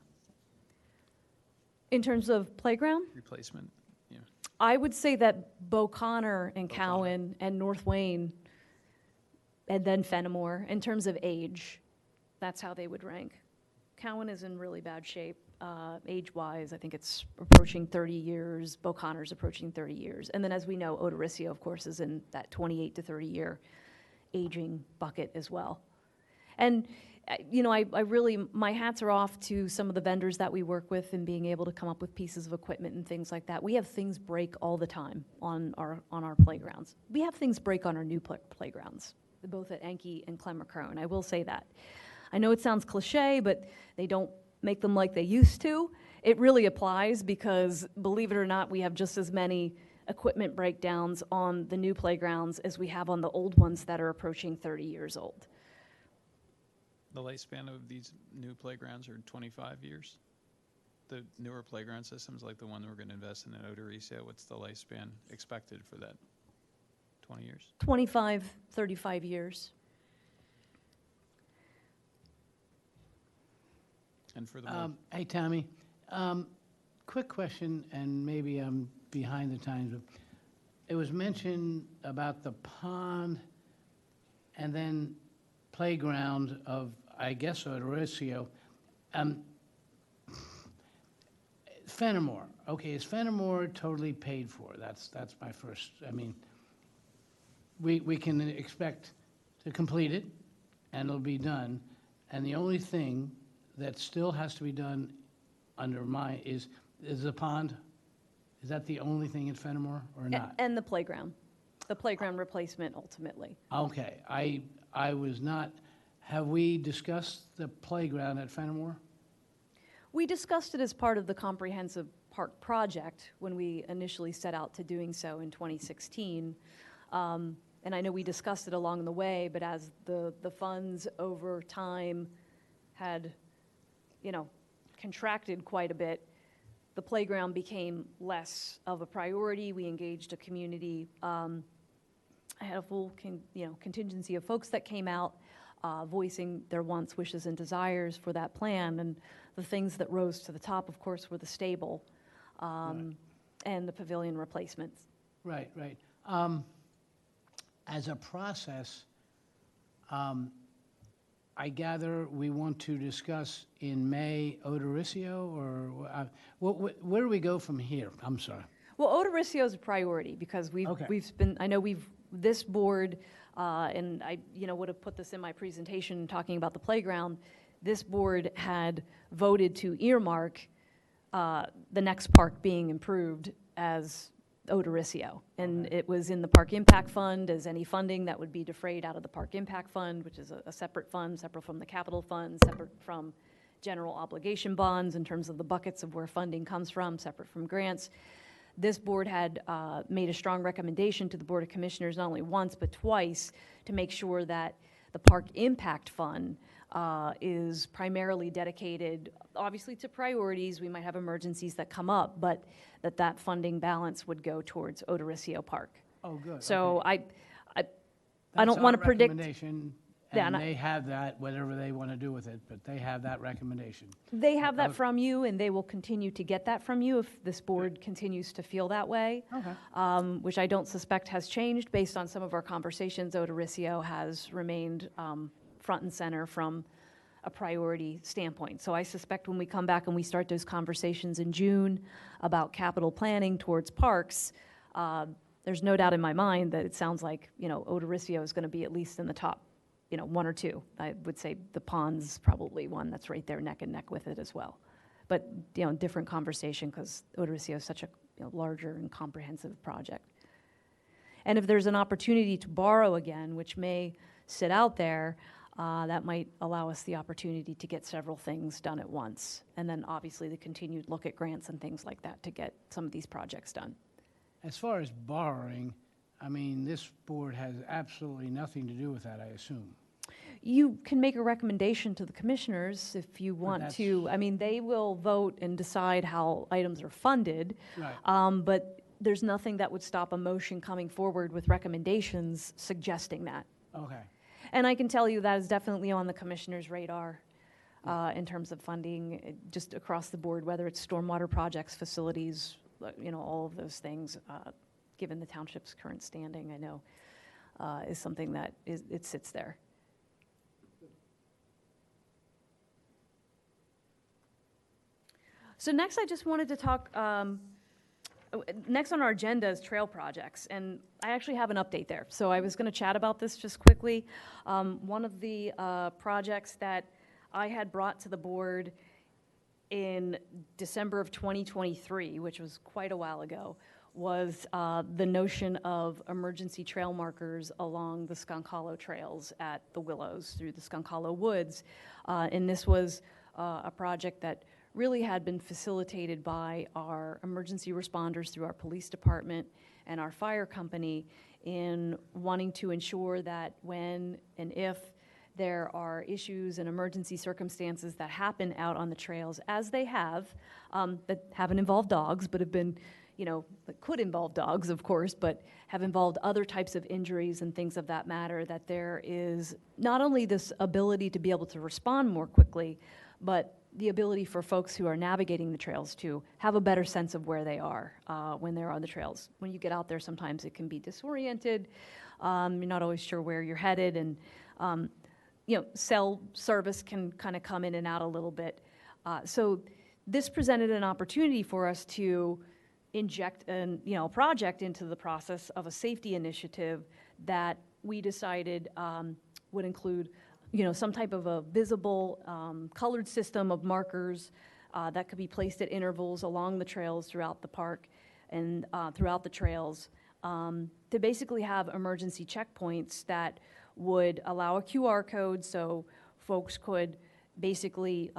In terms of playground, replacement? Yeah. I would say that Beau Connor and Beau Cowan and North Wayne, and then Fenimore, in terms of age, that's how they would rank. Cowan is in really bad shape, age-wise. I think it's approaching 30 years. Beau Connor's approaching 30 years. And then, as we know, Odorrcio, of course, is in that 28 to 30-year aging bucket as well. And, I really, my hats are off to some of the vendors that we work with in being able to come up with pieces of equipment and things like that. We have things break all the time on our playgrounds. We have things break on our new playgrounds, both at Enki and Clemmer-Crone. I will say that. I know it sounds cliche, but they don't make them like they used to. It really applies because, believe it or not, we have just as many equipment breakdowns on the new playgrounds as we have on the old ones that are approaching 30 years old. The lifespan of these new playgrounds are 25 years? The newer playground systems, like the one we're going to invest in Odorrcio, what's the lifespan expected for that? 20 years? 25, 35 years. And for the Hey, Tommy. Quick question, and maybe I'm behind the times. But it was mentioned about the pond and then playground of, I guess, Odorrcio. Fenimore. Okay, is Fenimore totally paid for? That's my first. I mean, we can expect to complete it, and it'll be done. And the only thing that still has to be done under is the pond? Is that the only thing at Fenimore or not? And the playground replacement ultimately. Okay, I was not, have we discussed the playground at Fenimore? We discussed it as part of the comprehensive park project when we initially set out to doing so in 2016. And I know we discussed it along the way, but as the funds over time had, contracted quite a bit, the playground became less of a priority. We engaged a community. I had a full contingency of folks that came out voicing their wants, wishes, and desires for that plan. And the things that rose to the top, of course, were the stable and the pavilion replacements. Right. As a process, I gather we want to discuss in May Odorrcio, or where do we go from here? I'm sorry. Well, Odorrcio is a priority because this board, and I, would have put this in my presentation talking about the playground. This board had voted to earmark the next park being improved as Odorrcio. And it was in the Park Impact Fund as any funding that would be defrayed out of the Park Impact Fund, which is a separate fund, separate from the capital fund, separate from general obligation bonds in terms of the buckets of where funding comes from, separate from grants. This board had made a strong recommendation to the Board of Commissioners not only once but twice to make sure that the Park Impact Fund is primarily dedicated, obviously, to priorities. We might have emergencies that come up, but that funding balance would go towards Odorrcio Park. Oh, good. So okay. I don't want to predict. Recommendation, Yeah, and and they have that, whatever they want to do with it, but they have that recommendation. They have that from you, and they will continue to get that from you if this board continues to feel that way, which I don't suspect has changed based on some of our conversations. Odorrcio has remained front and center from a priority standpoint. So I suspect when we come back and we start those conversations in June about capital planning towards parks, there's no doubt in my mind that it sounds like, Odorrcio is going to be at least in the top, one or two. I would say the pond's probably one that's right there neck and neck with it as well. But, different conversation because Odorrcio is such a larger and comprehensive project. And if there's an opportunity to borrow again, which may sit out there, that might allow us the opportunity to get several things done at once. And then obviously the continued look at grants and things like that to get some of these projects done. As far as borrowing, I mean, this board has absolutely nothing to do with that, I assume. You can make a recommendation to the commissioners if you want that's- to. I mean, they will vote and decide how items are funded. Right. But there's nothing that would stop a motion coming forward with recommendations suggesting that. Okay. And I can tell you that is definitely on the commissioner's radar in terms of funding, just across the board, whether it's stormwater projects, facilities, all of those things, given the township's current standing, I know, is something that it sits there. So next, I just wanted to talk, next on our agenda is trail projects, and I actually have an update there. So I was going to chat about this just quickly. One of the projects that I had brought to the board in December of 2023, which was quite a while ago, was the notion of emergency trail markers along the Skunk Hollow trails at the Willows through the Skunk Hollow Woods. And this was a project that really had been facilitated by our emergency responders through our police department and our fire company in wanting to ensure that when and if there are issues and emergency circumstances that happen out on the trails, as they have, that haven't involved dogs, but have been, that could involve dogs, of course, but have involved other types of injuries and things of that matter, that there is not only this ability to be able to respond more quickly, but the ability for folks who are navigating the trails to have a better sense of where they are when they're on the trails. When you get out there, sometimes it can be disoriented. You're not always sure where you're headed, and cell service can kind of come in and out a little bit. So this presented an opportunity for us to inject a project into the process of a safety initiative that we decided would include some type of a visible colored system of markers that could be placed at intervals along the trails throughout the park and throughout the trails to basically have emergency checkpoints that would allow a QR code so folks could basically,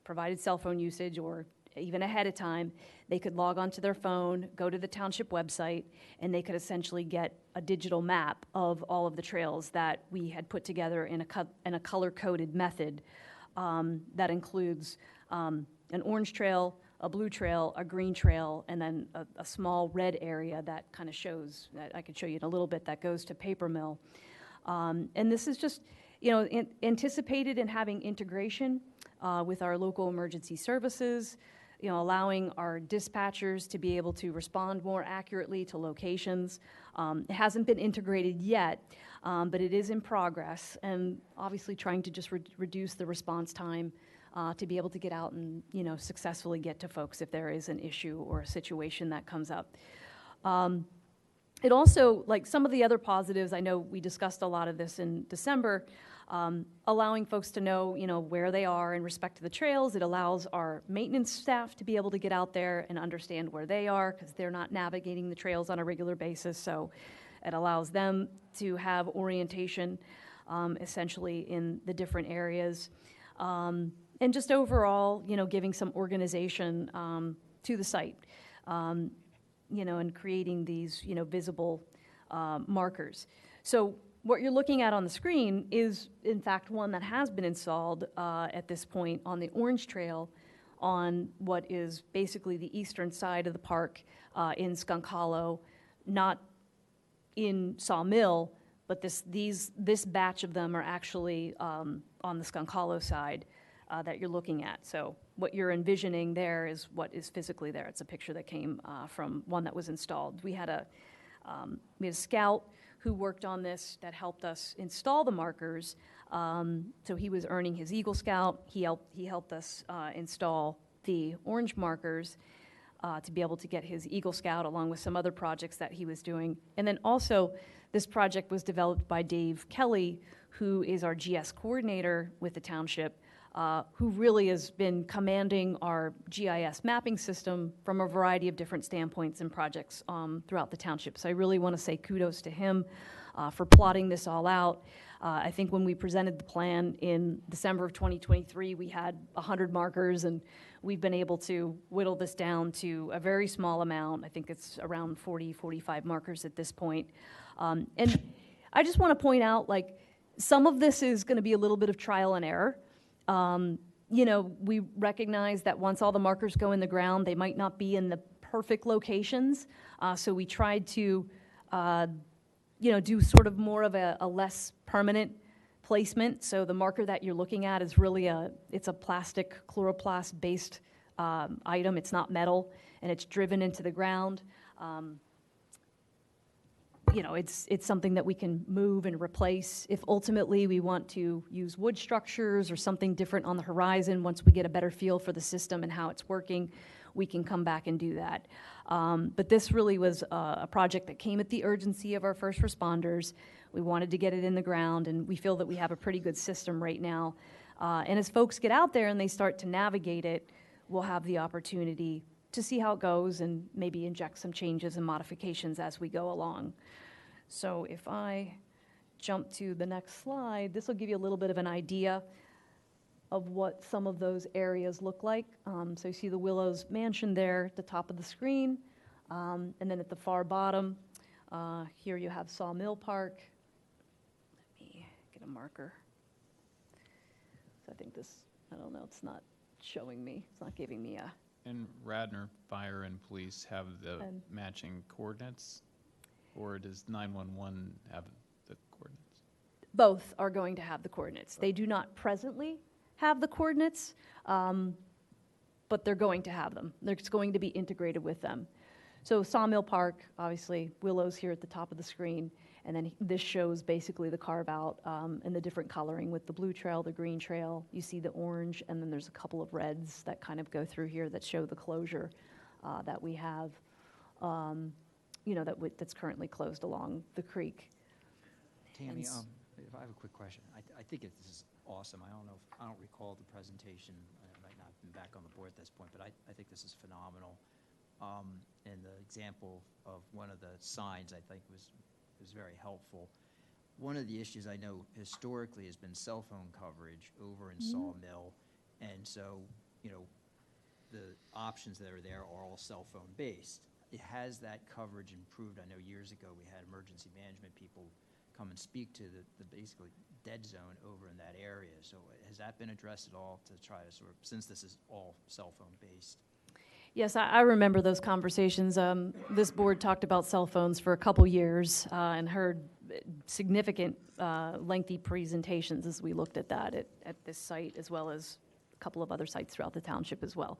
provided cell phone usage or even ahead of time, they could log onto their phone, go to the township website, and they could essentially get a digital map of all of the trails that we had put together in a color-coded method that includes an orange trail, a blue trail, a green trail, and then a small red area that kind of shows, that I could show you in a little bit, that goes to paper mill. And this is just, anticipated in having integration with our local emergency services, allowing our dispatchers to be able to respond more accurately to locations. It hasn't been integrated yet, but it is in progress, and obviously trying to just reduce the response time to be able to get out and, successfully get to folks if there is an issue or a situation that comes up. It also, like some of the other positives, I know we discussed a lot of this in December, allowing folks to know, where they are in respect to the trails. It allows our maintenance staff to be able to get out there and understand where they are because they're not navigating the trails on a regular basis. So it allows them to have orientation, essentially, in the different areas. And just overall, giving some organization to the site, and creating these, visible markers. So what you're looking at on the screen is, in fact, one that has been installed at this point on the Orange Trail on what is basically the eastern side of the park in Skunk Hollow, not in Sawmill, but this batch of them are actually on the Skunk Hollow side that you're looking at. So what you're envisioning there is what is physically there. It's a picture that came from one that was installed. We had a scout who worked on this that helped us install the markers. So he was earning his Eagle Scout. He helped us install the orange markers to be able to get his Eagle Scout along with some other projects that he was doing. And then also this project was developed by Dave Kelly, who is our GS coordinator with the township, who really has been commanding our GIS mapping system from a variety of different standpoints and projects throughout the township. So I really want to say kudos to him for plotting this all out. I think when we presented the plan in December of 2023, we had 100 markers, and we've been able to whittle this down to a very small amount. I think it's around 40, 45 markers at this point. And I just want to point out, like, some of this is going to be a little bit of trial and error. You know, we recognize that once all the markers go in the ground, they might not be in the perfect locations. So we tried to, you know, do sort of more of a less permanent placement. So the marker that you're looking at is really it's a plastic chloroplast-based item. It's not metal, and it's driven into the ground. You know, it's something that we can move and replace. If ultimately we want to use wood structures or something different on the horizon, once we get a better feel for the system and how it's working, we can come back and do that. But this really was a project that came at the urgency of our first responders. We wanted to get it in the ground, and we feel that we have a pretty good system right now. And as folks get out there and they start to navigate it, we'll have the opportunity to see how it goes and maybe inject some changes and modifications as we go along. So if I jump to the next slide, this will give you a little bit of an idea of what some of those areas look like. So you see the Willows Mansion there at the top of the screen. And then at the far bottom, here you have Sawmill Park. Let me get a marker. So I think this, I don't know, it's not showing me. It's not giving me a... And Radnor Fire and Police have the And- matching coordinates? Or does 911 have the coordinates? Both are going to have the coordinates. They do not presently have the coordinates, but they're going to have them. It's going to be integrated with them. So Sawmill Park, obviously, Willows here at the top of the screen, and then this shows basically the carve-out and the different coloring with the blue trail, the green trail. You see the orange, and then there's a couple of reds that kind of go through here that show the closure that we have, you know, that's currently closed along the creek. Tammy, And if I have a quick question. I think this is awesome. I don't recall the presentation. I might not have been back on the board at this point, but I think this is phenomenal. And the example of one of the signs, I think, was very helpful. One of the issues I know historically has been cell phone coverage over in Sawmill. And so, you know, the options that are there are all cell phone based. Has that coverage improved? I know years ago we had emergency management people come and speak to the basically dead zone over in that area. So has that been addressed at all to try to sort of, since this is all cell phone based? Yes, I remember those conversations. This board talked about cell phones for a couple years and heard significant, lengthy presentations as we looked at that at this site, as well as a couple of other sites throughout the township as well.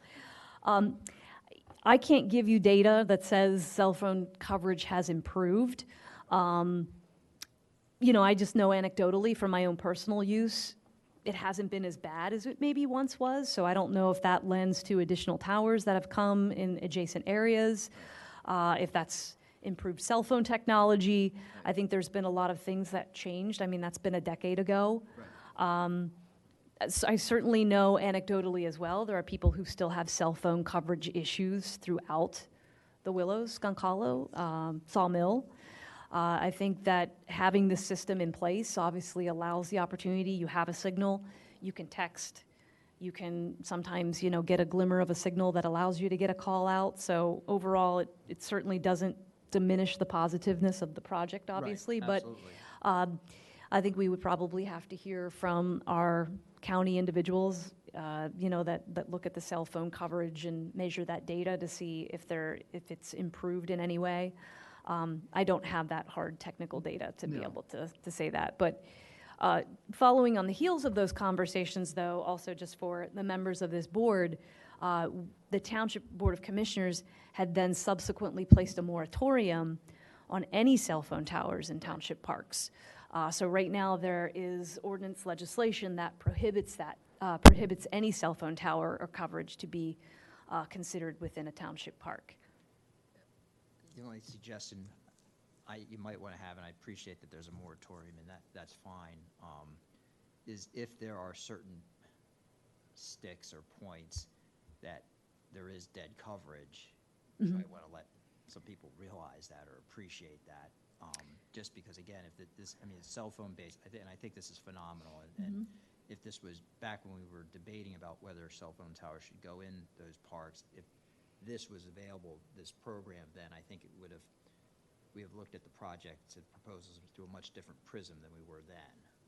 I can't give you data that says cell phone coverage has improved. You know, I just know anecdotally from my own personal use, it hasn't been as bad as it maybe once was, so I don't know if that lends to additional towers that have come in adjacent areas, if that's improved cell phone technology. I think there's been a lot of things that changed. I mean, that's been a decade ago. So I certainly know anecdotally as well, there are people who still have cell phone coverage issues throughout the Willows, Skunk Hollow, Sawmill. I think that having this system in place obviously allows the opportunity. You have a signal, you can text, you can sometimes, you know, get a glimmer of a signal that allows you to get a call out. So overall, it certainly doesn't diminish the positiveness of the project, obviously. Right, but I think we would probably have to hear from our county individuals, you know, that look at the cell phone coverage and measure that data to see if it's improved in any way. I don't have that hard technical data to be able to say that. But following on the heels of those conversations, though, also just for the members of this board, the Township Board of Commissioners had then subsequently placed a moratorium on any cell phone towers in township parks. So right now there is ordinance legislation that prohibits any cell phone tower or coverage to be considered within a township park. The only suggestion you might want to have, and I appreciate that there's a moratorium, and that's fine, is if there are certain sticks or points that there is dead coverage, you might want to let some people realize that or appreciate that. Just because, again, if this, I mean, it's cell phone based, and I think this is phenomenal. And if this was back when we were debating about whether cell phone towers should go in those parks, if this was available, this program, then I think we have looked at the project and proposals through a much different prism than we were then.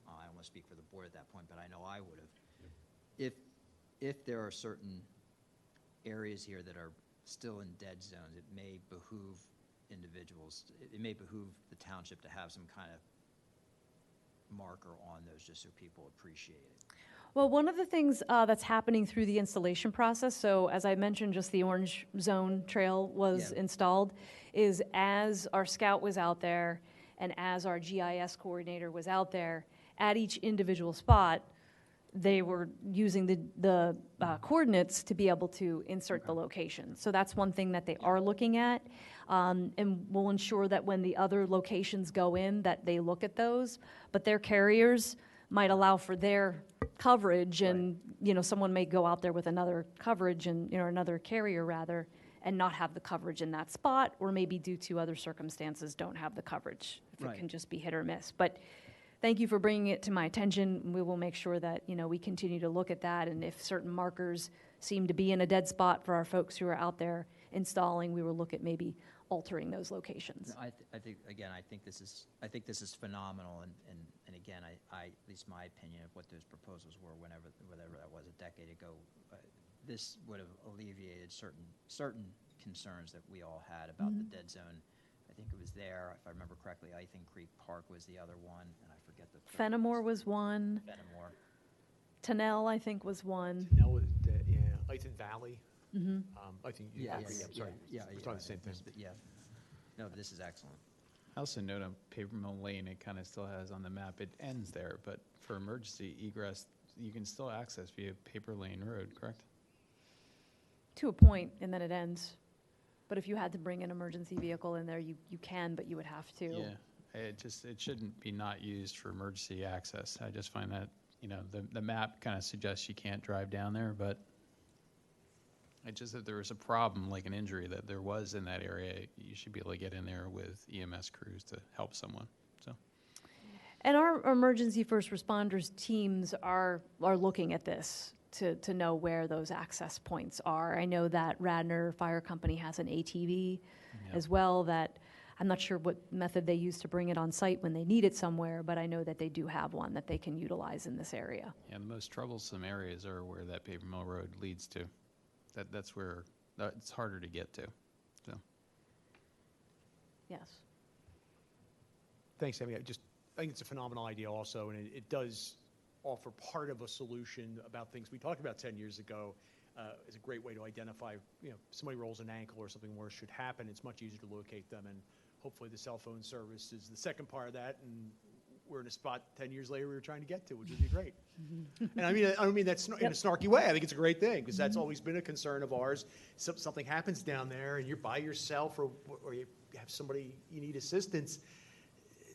I don't want to speak for the board at that point, but I know I would have. If there are certain areas here that are still in dead zones, it may behoove individuals, it may behoove the township to have some kind of marker on those, just so people appreciate it. Well, one of the things that's happening through the installation process, so as I mentioned, just the orange zone trail was installed, is as our scout was out there and as our GIS coordinator was out there, at each individual spot, they were using the coordinates to be able to insert the location. So that's one thing that they are looking at. And we'll ensure that when the other locations go in, that they look at those. But their carriers might allow for their coverage, and, someone may go out there with another coverage and, another carrier rather, and not have the coverage in that spot, or maybe due to other circumstances don't have the coverage. If it can just be hit or miss. But thank you for bringing it to my attention. We will make sure that, we continue to look at that, and if certain markers seem to be in a dead spot for our folks who are out there installing, we will look at maybe altering those locations. No, I think this is phenomenal, and again, at least my opinion of what those proposals were, whatever that was a decade ago, this would have alleviated certain concerns that we all had about the dead zone. I think it was there, if I remember correctly, Ithing Creek Park was the other one, and I forget the third. Fenimore was one. Fenimore. Tennelle, I think, was one. Now, Ithing Valley. I think, sorry. Yeah, we're talking the same thing. Yeah. No, but this is excellent. I also note on Paper Mill Lane, it kind of still has on the map, it ends there, but for emergency egress, you can still access via Paper Lane Road, correct? To a point, and then it ends. But if you had to bring an emergency vehicle in there, you can, but you would have to. Yeah, it shouldn't be not used for emergency access. I just find that, the map kind of suggests you can't drive down there, but it just, if there was a problem, like an injury that there was in that area, you should be able to get in there with EMS crews to help someone, so. And our emergency first responders teams are looking at this to know where those access points are. I know that Radnor Fire Company has an ATV as well, that I'm not sure what method they use to bring it on site when they need it somewhere, but I know that they do have one that they can utilize in this area. Yeah, the most troublesome areas are where that Paper Mill Road leads to. That's where it's harder to get to, so. Yes. Thanks, Amy. I think it's a phenomenal idea also, and it does offer part of a solution about things we talked about 10 years ago. Is a great way to identify, somebody rolls an ankle or something worse should happen. It's much easier to locate them, and hopefully the cell phone service is the second part of that, and we're in a spot 10 years later we were trying to get to, which would be great. And I don't mean that in a snarky way. I think it's a great thing, because that's always been a concern of ours. Something happens down there and you're by yourself, or you have somebody, you need assistance.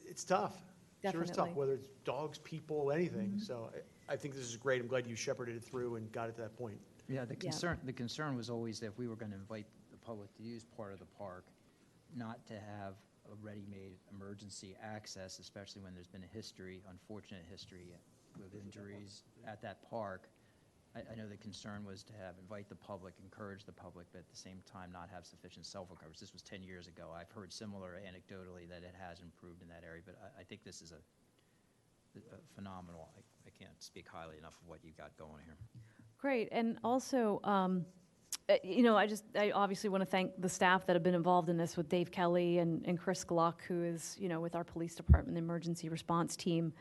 It's tough. Definitely. Sure, it's tough, whether it's dogs, people, anything. So I think this is great. I'm glad you shepherded it through and got it to that point. Yeah, the concern was always that if we were going to invite the public to use part of the park, not to have a ready-made emergency access, especially when there's been a history, unfortunate history with injuries at that park. I know the concern was to invite the public, encourage the public, but at the same time not have sufficient cell phone coverage. This was 10 years ago. I've heard similar anecdotally that it has improved in that area, but I think this is a phenomenal. I can't speak highly enough of what you got going here. Great, and also, I obviously want to thank the staff that have been involved in this with Dave Kelly and Chris Gluck, who is, with our police department, the emergency response team.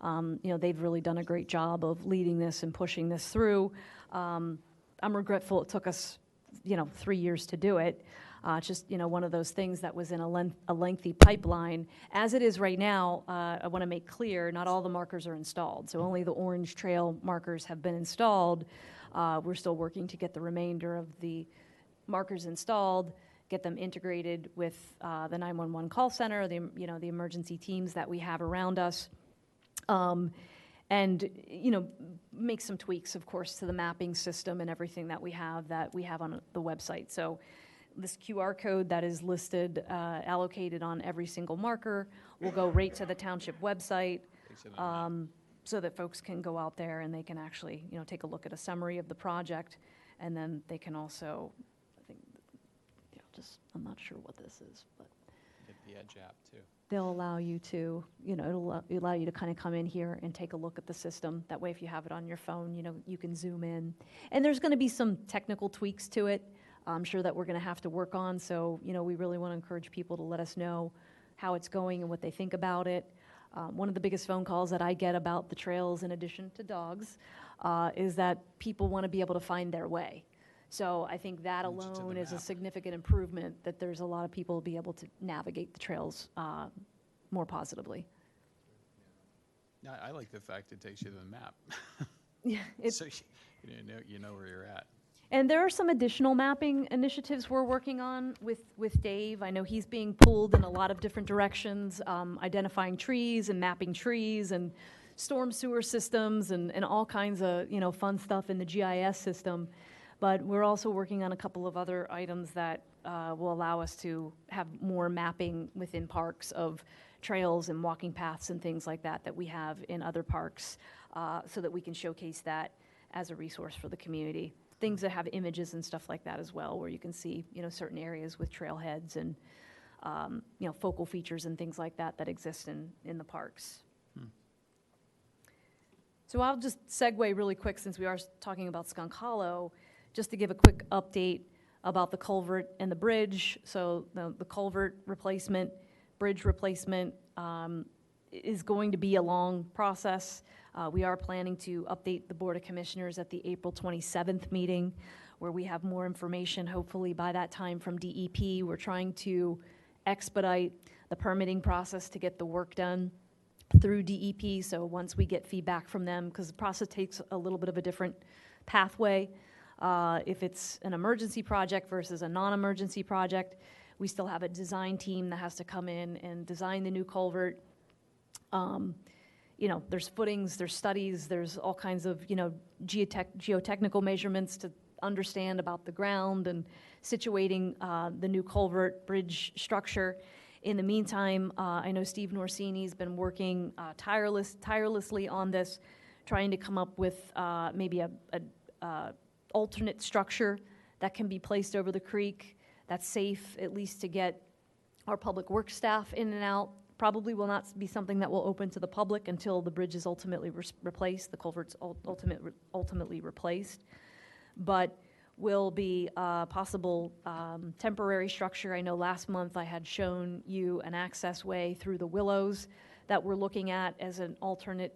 They've really done a great job of leading this and pushing this through. I'm regretful it took us, 3 years to do it. It's just, one of those things that was in a lengthy pipeline. As it is right now, I want to make clear, not all the markers are installed. So only the orange trail markers have been installed. We're still working to get the remainder of the markers installed, get them integrated with the 911 call center, the emergency teams that we have around us. And, make some tweaks, of course, to the mapping system and everything that we have on the website. So this QR code that is listed, allocated on every single marker, will go right to the township website, Takes it on that. so that folks can go out there and they can actually, take a look at a summary of the project, and then they can also, I think, I'm not sure what this is, but Get the Edge app too. they'll allow you to, it'll allow you to kind of come in here and take a look at the system. That way, if you have it on your phone, you can zoom in. And there's going to be some technical tweaks to it, I'm sure that we're going to have to work on. So, we really want to encourage people to let us know how it's going and what they think about it. One of the biggest phone calls that I get about the trails, in addition to dogs, is that people want to be able to find their way. So I think that Reach it to the alone is a map. significant improvement, that there's a lot of people be able to navigate the trails more positively. Yeah, I like the fact it takes you to the map. Yeah, So you know where you're at. and there are some additional mapping initiatives we're working on with Dave. I know he's being pulled in a lot of different directions, identifying trees and mapping trees and storm sewer systems and all kinds of, fun stuff in the GIS system. But we're also working on a couple of other items that will allow us to have more mapping within parks of trails and walking paths and things like that we have in other parks, so that we can showcase that as a resource for the community. Things that have images and stuff like that as well, where you can see, certain areas with trailheads and, focal features and things like that exist in the parks. So I'll just segue really quick, since we are talking about Skunk Hollow, just to give a quick update about the culvert and the bridge. So the culvert replacement, bridge replacement is going to be a long process. We are planning to update the Board of Commissioners at the April 27th meeting, where we have more information, hopefully by that time, from DEP. We're trying to expedite the permitting process to get the work done through DEP. So once we get feedback from them, because the process takes a little bit of a different pathway. If it's an emergency project versus a non-emergency project, we still have a design team that has to come in and design the new culvert. There's footings, there's studies, there's all kinds of, geotechnical measurements to understand about the ground and situating the new culvert bridge structure. In the meantime, I know Steve Norsini's been working tirelessly on this, trying to come up with maybe a alternate structure that can be placed over the creek that's safe, at least to get our public works staff in and out. Probably will not be something that will open to the public until the bridge is ultimately replaced, the culvert's ultimately replaced, but will be a possible temporary structure. I know last month I had shown you an access way through the willows that we're looking at as an alternate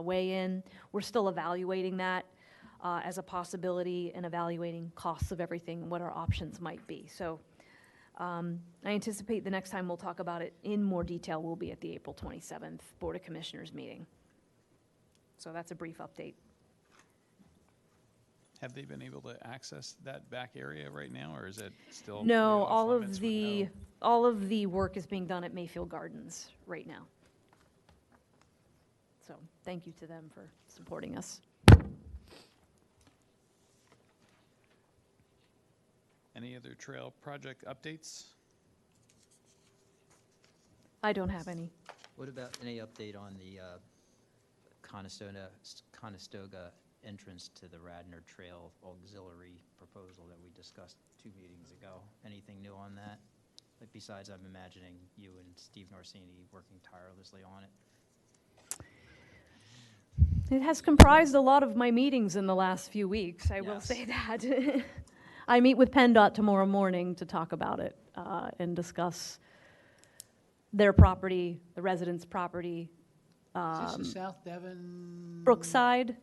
way in. We're still evaluating that as a possibility and evaluating costs of everything and what our options might be. So I anticipate the next time we'll talk about it in more detail will be at the April 27th Board of Commissioners meeting. So that's a brief update. Have they been able to access that back area right now, or is it still? No, off limits with all of the work is being done at Mayfield Gardens right now. So thank you to them for supporting us. Any other trail project updates? I don't have any. What about any update on the Conestoga entrance to the Radnor Trail auxiliary proposal that we discussed 2 meetings ago? Anything new on that? Like, besides, I'm imagining you and Steve Norsini working tirelessly on it. It has comprised a lot of my meetings in the last few weeks, I will Yes. say that. I meet with PennDOT tomorrow morning to talk about it and discuss their property, the residents' property, Is this the South Devon? Brookside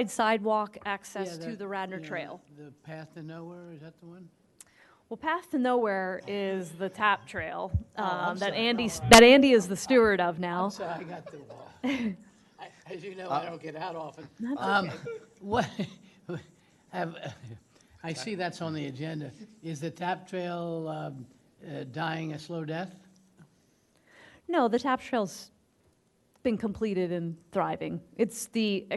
sidewalk Yeah, access to the Radnor yeah, Trail. The Path to Nowhere, is that the one? Well, Path to Nowhere is the TAP trail I'm that sorry. Andy is the steward of now. I'm sorry, I got the, as you know, I don't get out often. That's okay. What, I see that's on the agenda. Is the TAP Trail dying a slow death? No, the TAP trail's been completed and thriving. It's the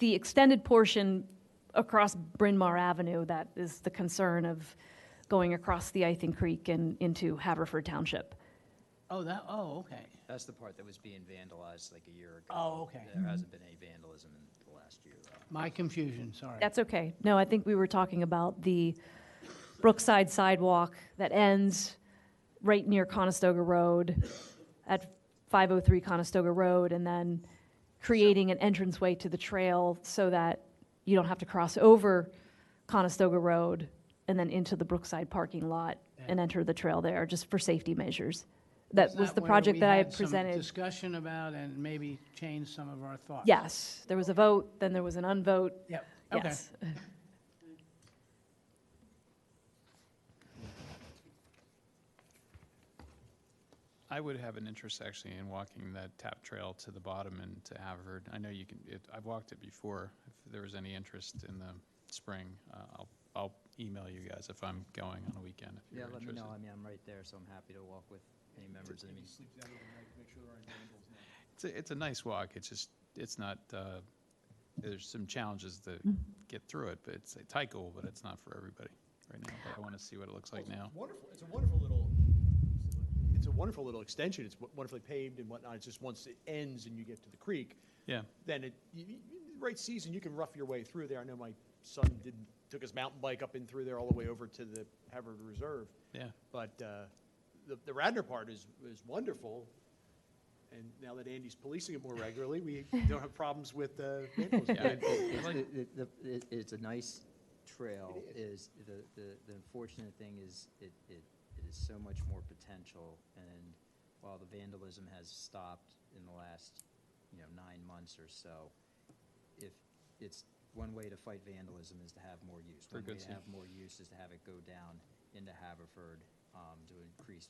extended portion across Bryn Mawr Avenue that is the concern of going across the Ithing Creek and into Haverford Township. Oh, okay. That's the part that was being vandalized like a year ago. Oh, okay. There hasn't been any vandalism in the last year, though. My confusion, sorry. That's okay. No, I think we were talking about the Brookside sidewalk that ends right near Conestoga Road at 503 Conestoga Road, and then creating an entranceway to the trail so that you don't have to cross over Conestoga Road and then into the Brookside parking lot and enter the trail there, just for safety measures. That was the where project we that I had had some presented. discussion about and maybe changed some of our thoughts? Yes, there was a vote, then there was an unvote. Yep, okay. Yes. I would have an interest actually in walking that tap trail to the bottom and to Haverford. I know you can, I've walked it before. If there was any interest in the spring, I'll email you guys if I'm going on a weekend if Yeah, you're let me interested. know. I mean, I'm right there, so I'm happy to walk with any members of the meeting. It's a nice walk. It's just, it's not, there's some challenges to get through it, but it's a tight goal, but it's not for everybody right now. But I want to see what it looks like now. Wonderful. It's a wonderful little. It's a wonderful little extension. It's wonderfully paved and whatnot. It's just once it ends and you get to the creek, Yeah, then right season, you can rough your way through there. I know my son took his mountain bike up and through there all the way over to the Haverford Reserve. yeah. But the Radnor part is wonderful. And now that Andy's policing it more regularly, we don't have problems with vandalism. Yeah. It's a nice trail. Is the unfortunate thing is it is so much more potential, and while the vandalism has stopped in the last 9 months or so, if it's one way to fight vandalism is to have more use. For One way good to have more use is to have it go down into Haverford to increase.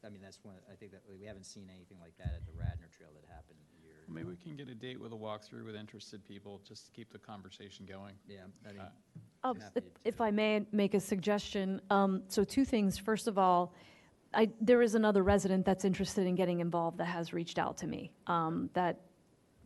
I mean, that's one. I think that we haven't seen anything like that at the Radnor Trail that happened a year ago. Maybe we can get a date with a walkthrough with interested people, just to keep the conversation going. Yeah, I mean, If happy if to- I may make a suggestion, so two things. First of all, there is another resident that's interested in getting involved that has reached out to me, that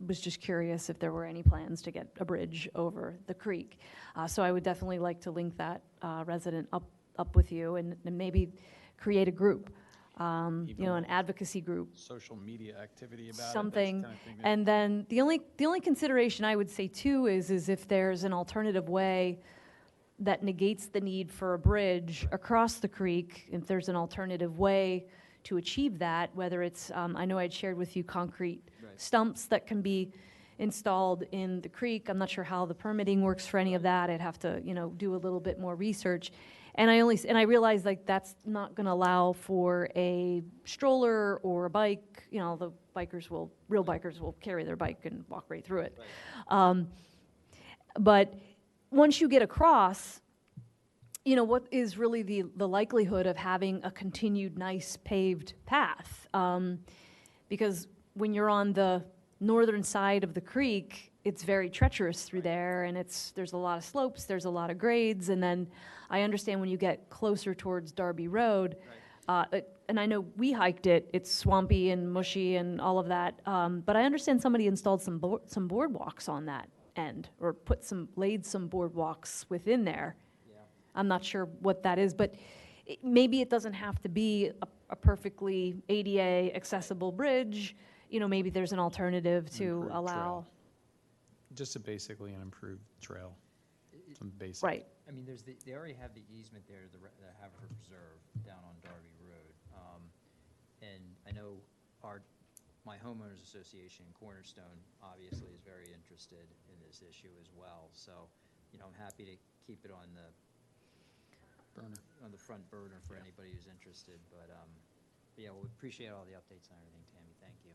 was just curious if there were any plans to get a bridge over the creek. So I would definitely like to link that resident up with you and maybe create a group, an advocacy group. Social media activity about it. that's Something, the kind of thing that- and then the only consideration I would say too is if there's an alternative way that negates the need for a bridge across the creek, if there's an alternative way to achieve that, whether it's, I know I'd shared with you concrete Right. stumps that can be installed in the creek. I'm not sure how the permitting works for any of that. I'd have to, do a little bit more research. And I realize like that's not going to allow for a stroller or a bike. The real bikers will carry their bike and walk right through it. But once you get across, what is really the likelihood of having a continued nice paved path? Because when you're on the northern side of the creek, it's very treacherous through there, and there's a lot of slopes, there's a lot of grades, and then I understand when you get closer towards Darby Road, and I know we hiked it, it's swampy and mushy and all of that, but I understand somebody installed some boardwalks on that end, or laid some boardwalks within there. Yeah. I'm not sure what that is, but maybe it doesn't have to be a perfectly ADA accessible bridge. Maybe there's an alternative to improved allow. Just basically an improved trail, some basic. Right. I mean, they already have the easement there, the Haverford Reserve down on Darby Road. And I know my homeowners association, Cornerstone, obviously is very interested in this issue as well. So, I'm happy to keep it on the front burner for anybody who's interested. But yeah, we appreciate all the updates and everything, Tammy. Thank you.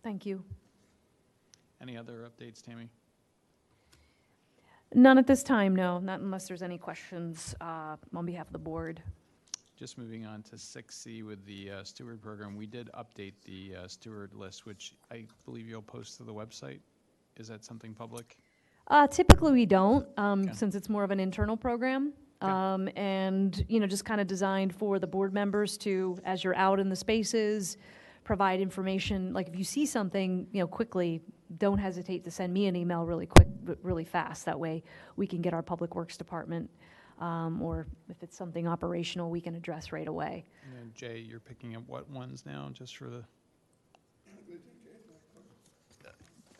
Thank you. Any other updates, Tammy? None at this time, no, not unless there's any questions on behalf of the board. Just moving on to 6C with the steward program, we did update the steward list, which I believe you'll post to the website. Is that something public? Typically, we don't, Okay. since it's more of an internal program. Okay. And, just kind of designed for the board members to, as you're out in the spaces, provide information. Like if you see something, quickly, don't hesitate to send me an email really quick, really fast. That way we can get our Public Works Department or if it's something operational we can address right away. And then Jay, you're picking up what ones now, just for the,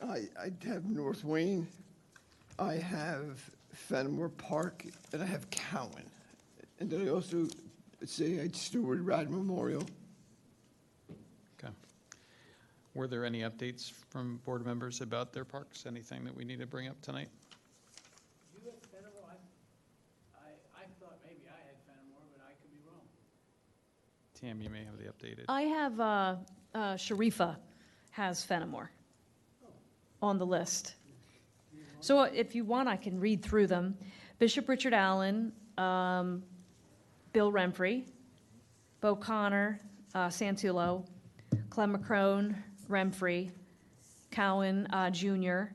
I have North Wayne, I have Fenimore Park, and I have Cowan. And then I also say I'd steward Radnor Memorial. okay. Were there any updates from board members about their parks? Anything that we need to bring up tonight? You had Fenimore, I thought maybe I had Fenimore, but I could be wrong. Tam, you may have the updated. I have, Sharifa has Fenimore on the list. So if you want, I can read through them. Bishop Richard Allen, Bill Renfrey, Bo Connor, Santillo, Clem McCrone, Renfrey, Cowan Jr.,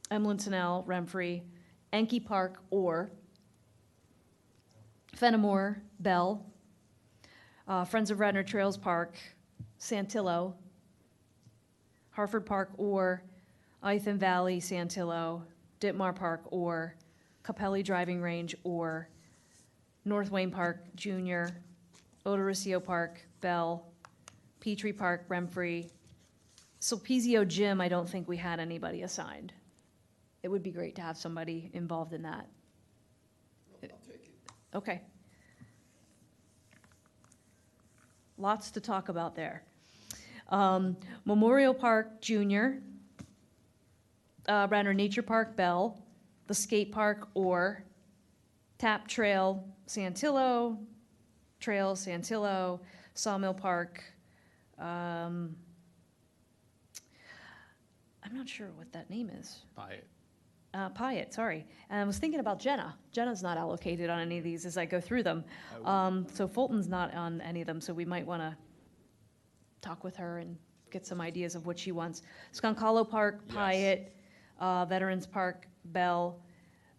Emlyn Tennell, Renfrey, Enki Park, Orr, Fenimore, Bell, Friends of Radnor Trails Park, Santillo, Harford Park, Orr, Ithan Valley, Santillo, Ditmar Park, Orr, Capelli Driving Range, Orr, North Wayne Park, Junior, Odorosio Park, Bell, Petrie Park, Renfrey. Sulpizio Gym, I don't think we had anybody assigned. It would be great to have somebody involved in that. I'll take it. Okay. Lots to talk about there. Memorial Park, Junior, Radnor Nature Park, Bell, the skate park, Orr, Tap Trail, Santillo, Trail, Santillo, Sawmill Park. I'm not sure what that name is. Buy it. Pyatt, sorry. And I was thinking about Jenna. Jenna's not allocated on any of these as I go through them. So Fulton's not on any of them, so we might want to talk with her and get some ideas of what she wants. Skunk Hollow Park, Yes. Pyatt, Veterans Park, Bell,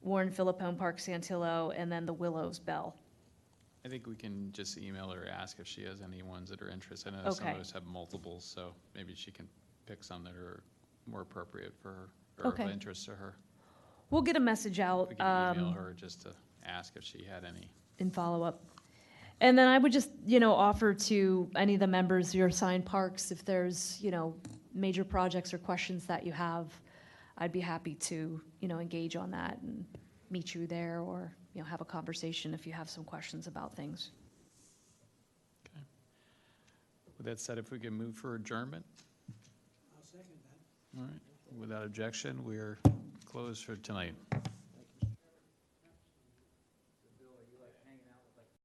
Warren Philippone Park, Santillo, and then the Willows, Bell. I think we can just email her, ask if she has any ones that are interested. I know some Okay. of us have multiples, so maybe she can pick some that are more appropriate for her, or of Okay. interest to her. We'll get a message out. We can email her just to ask if she had any. In follow-up. And then I would just, offer to any of the members, your assigned parks, if there's, major projects or questions that you have, I'd be happy to, engage on that and meet you there, or, have a conversation if you have some questions about things. Okay. With that said, if we can move for adjournment? I'll second that. All right. Without objection, we're closed for tonight.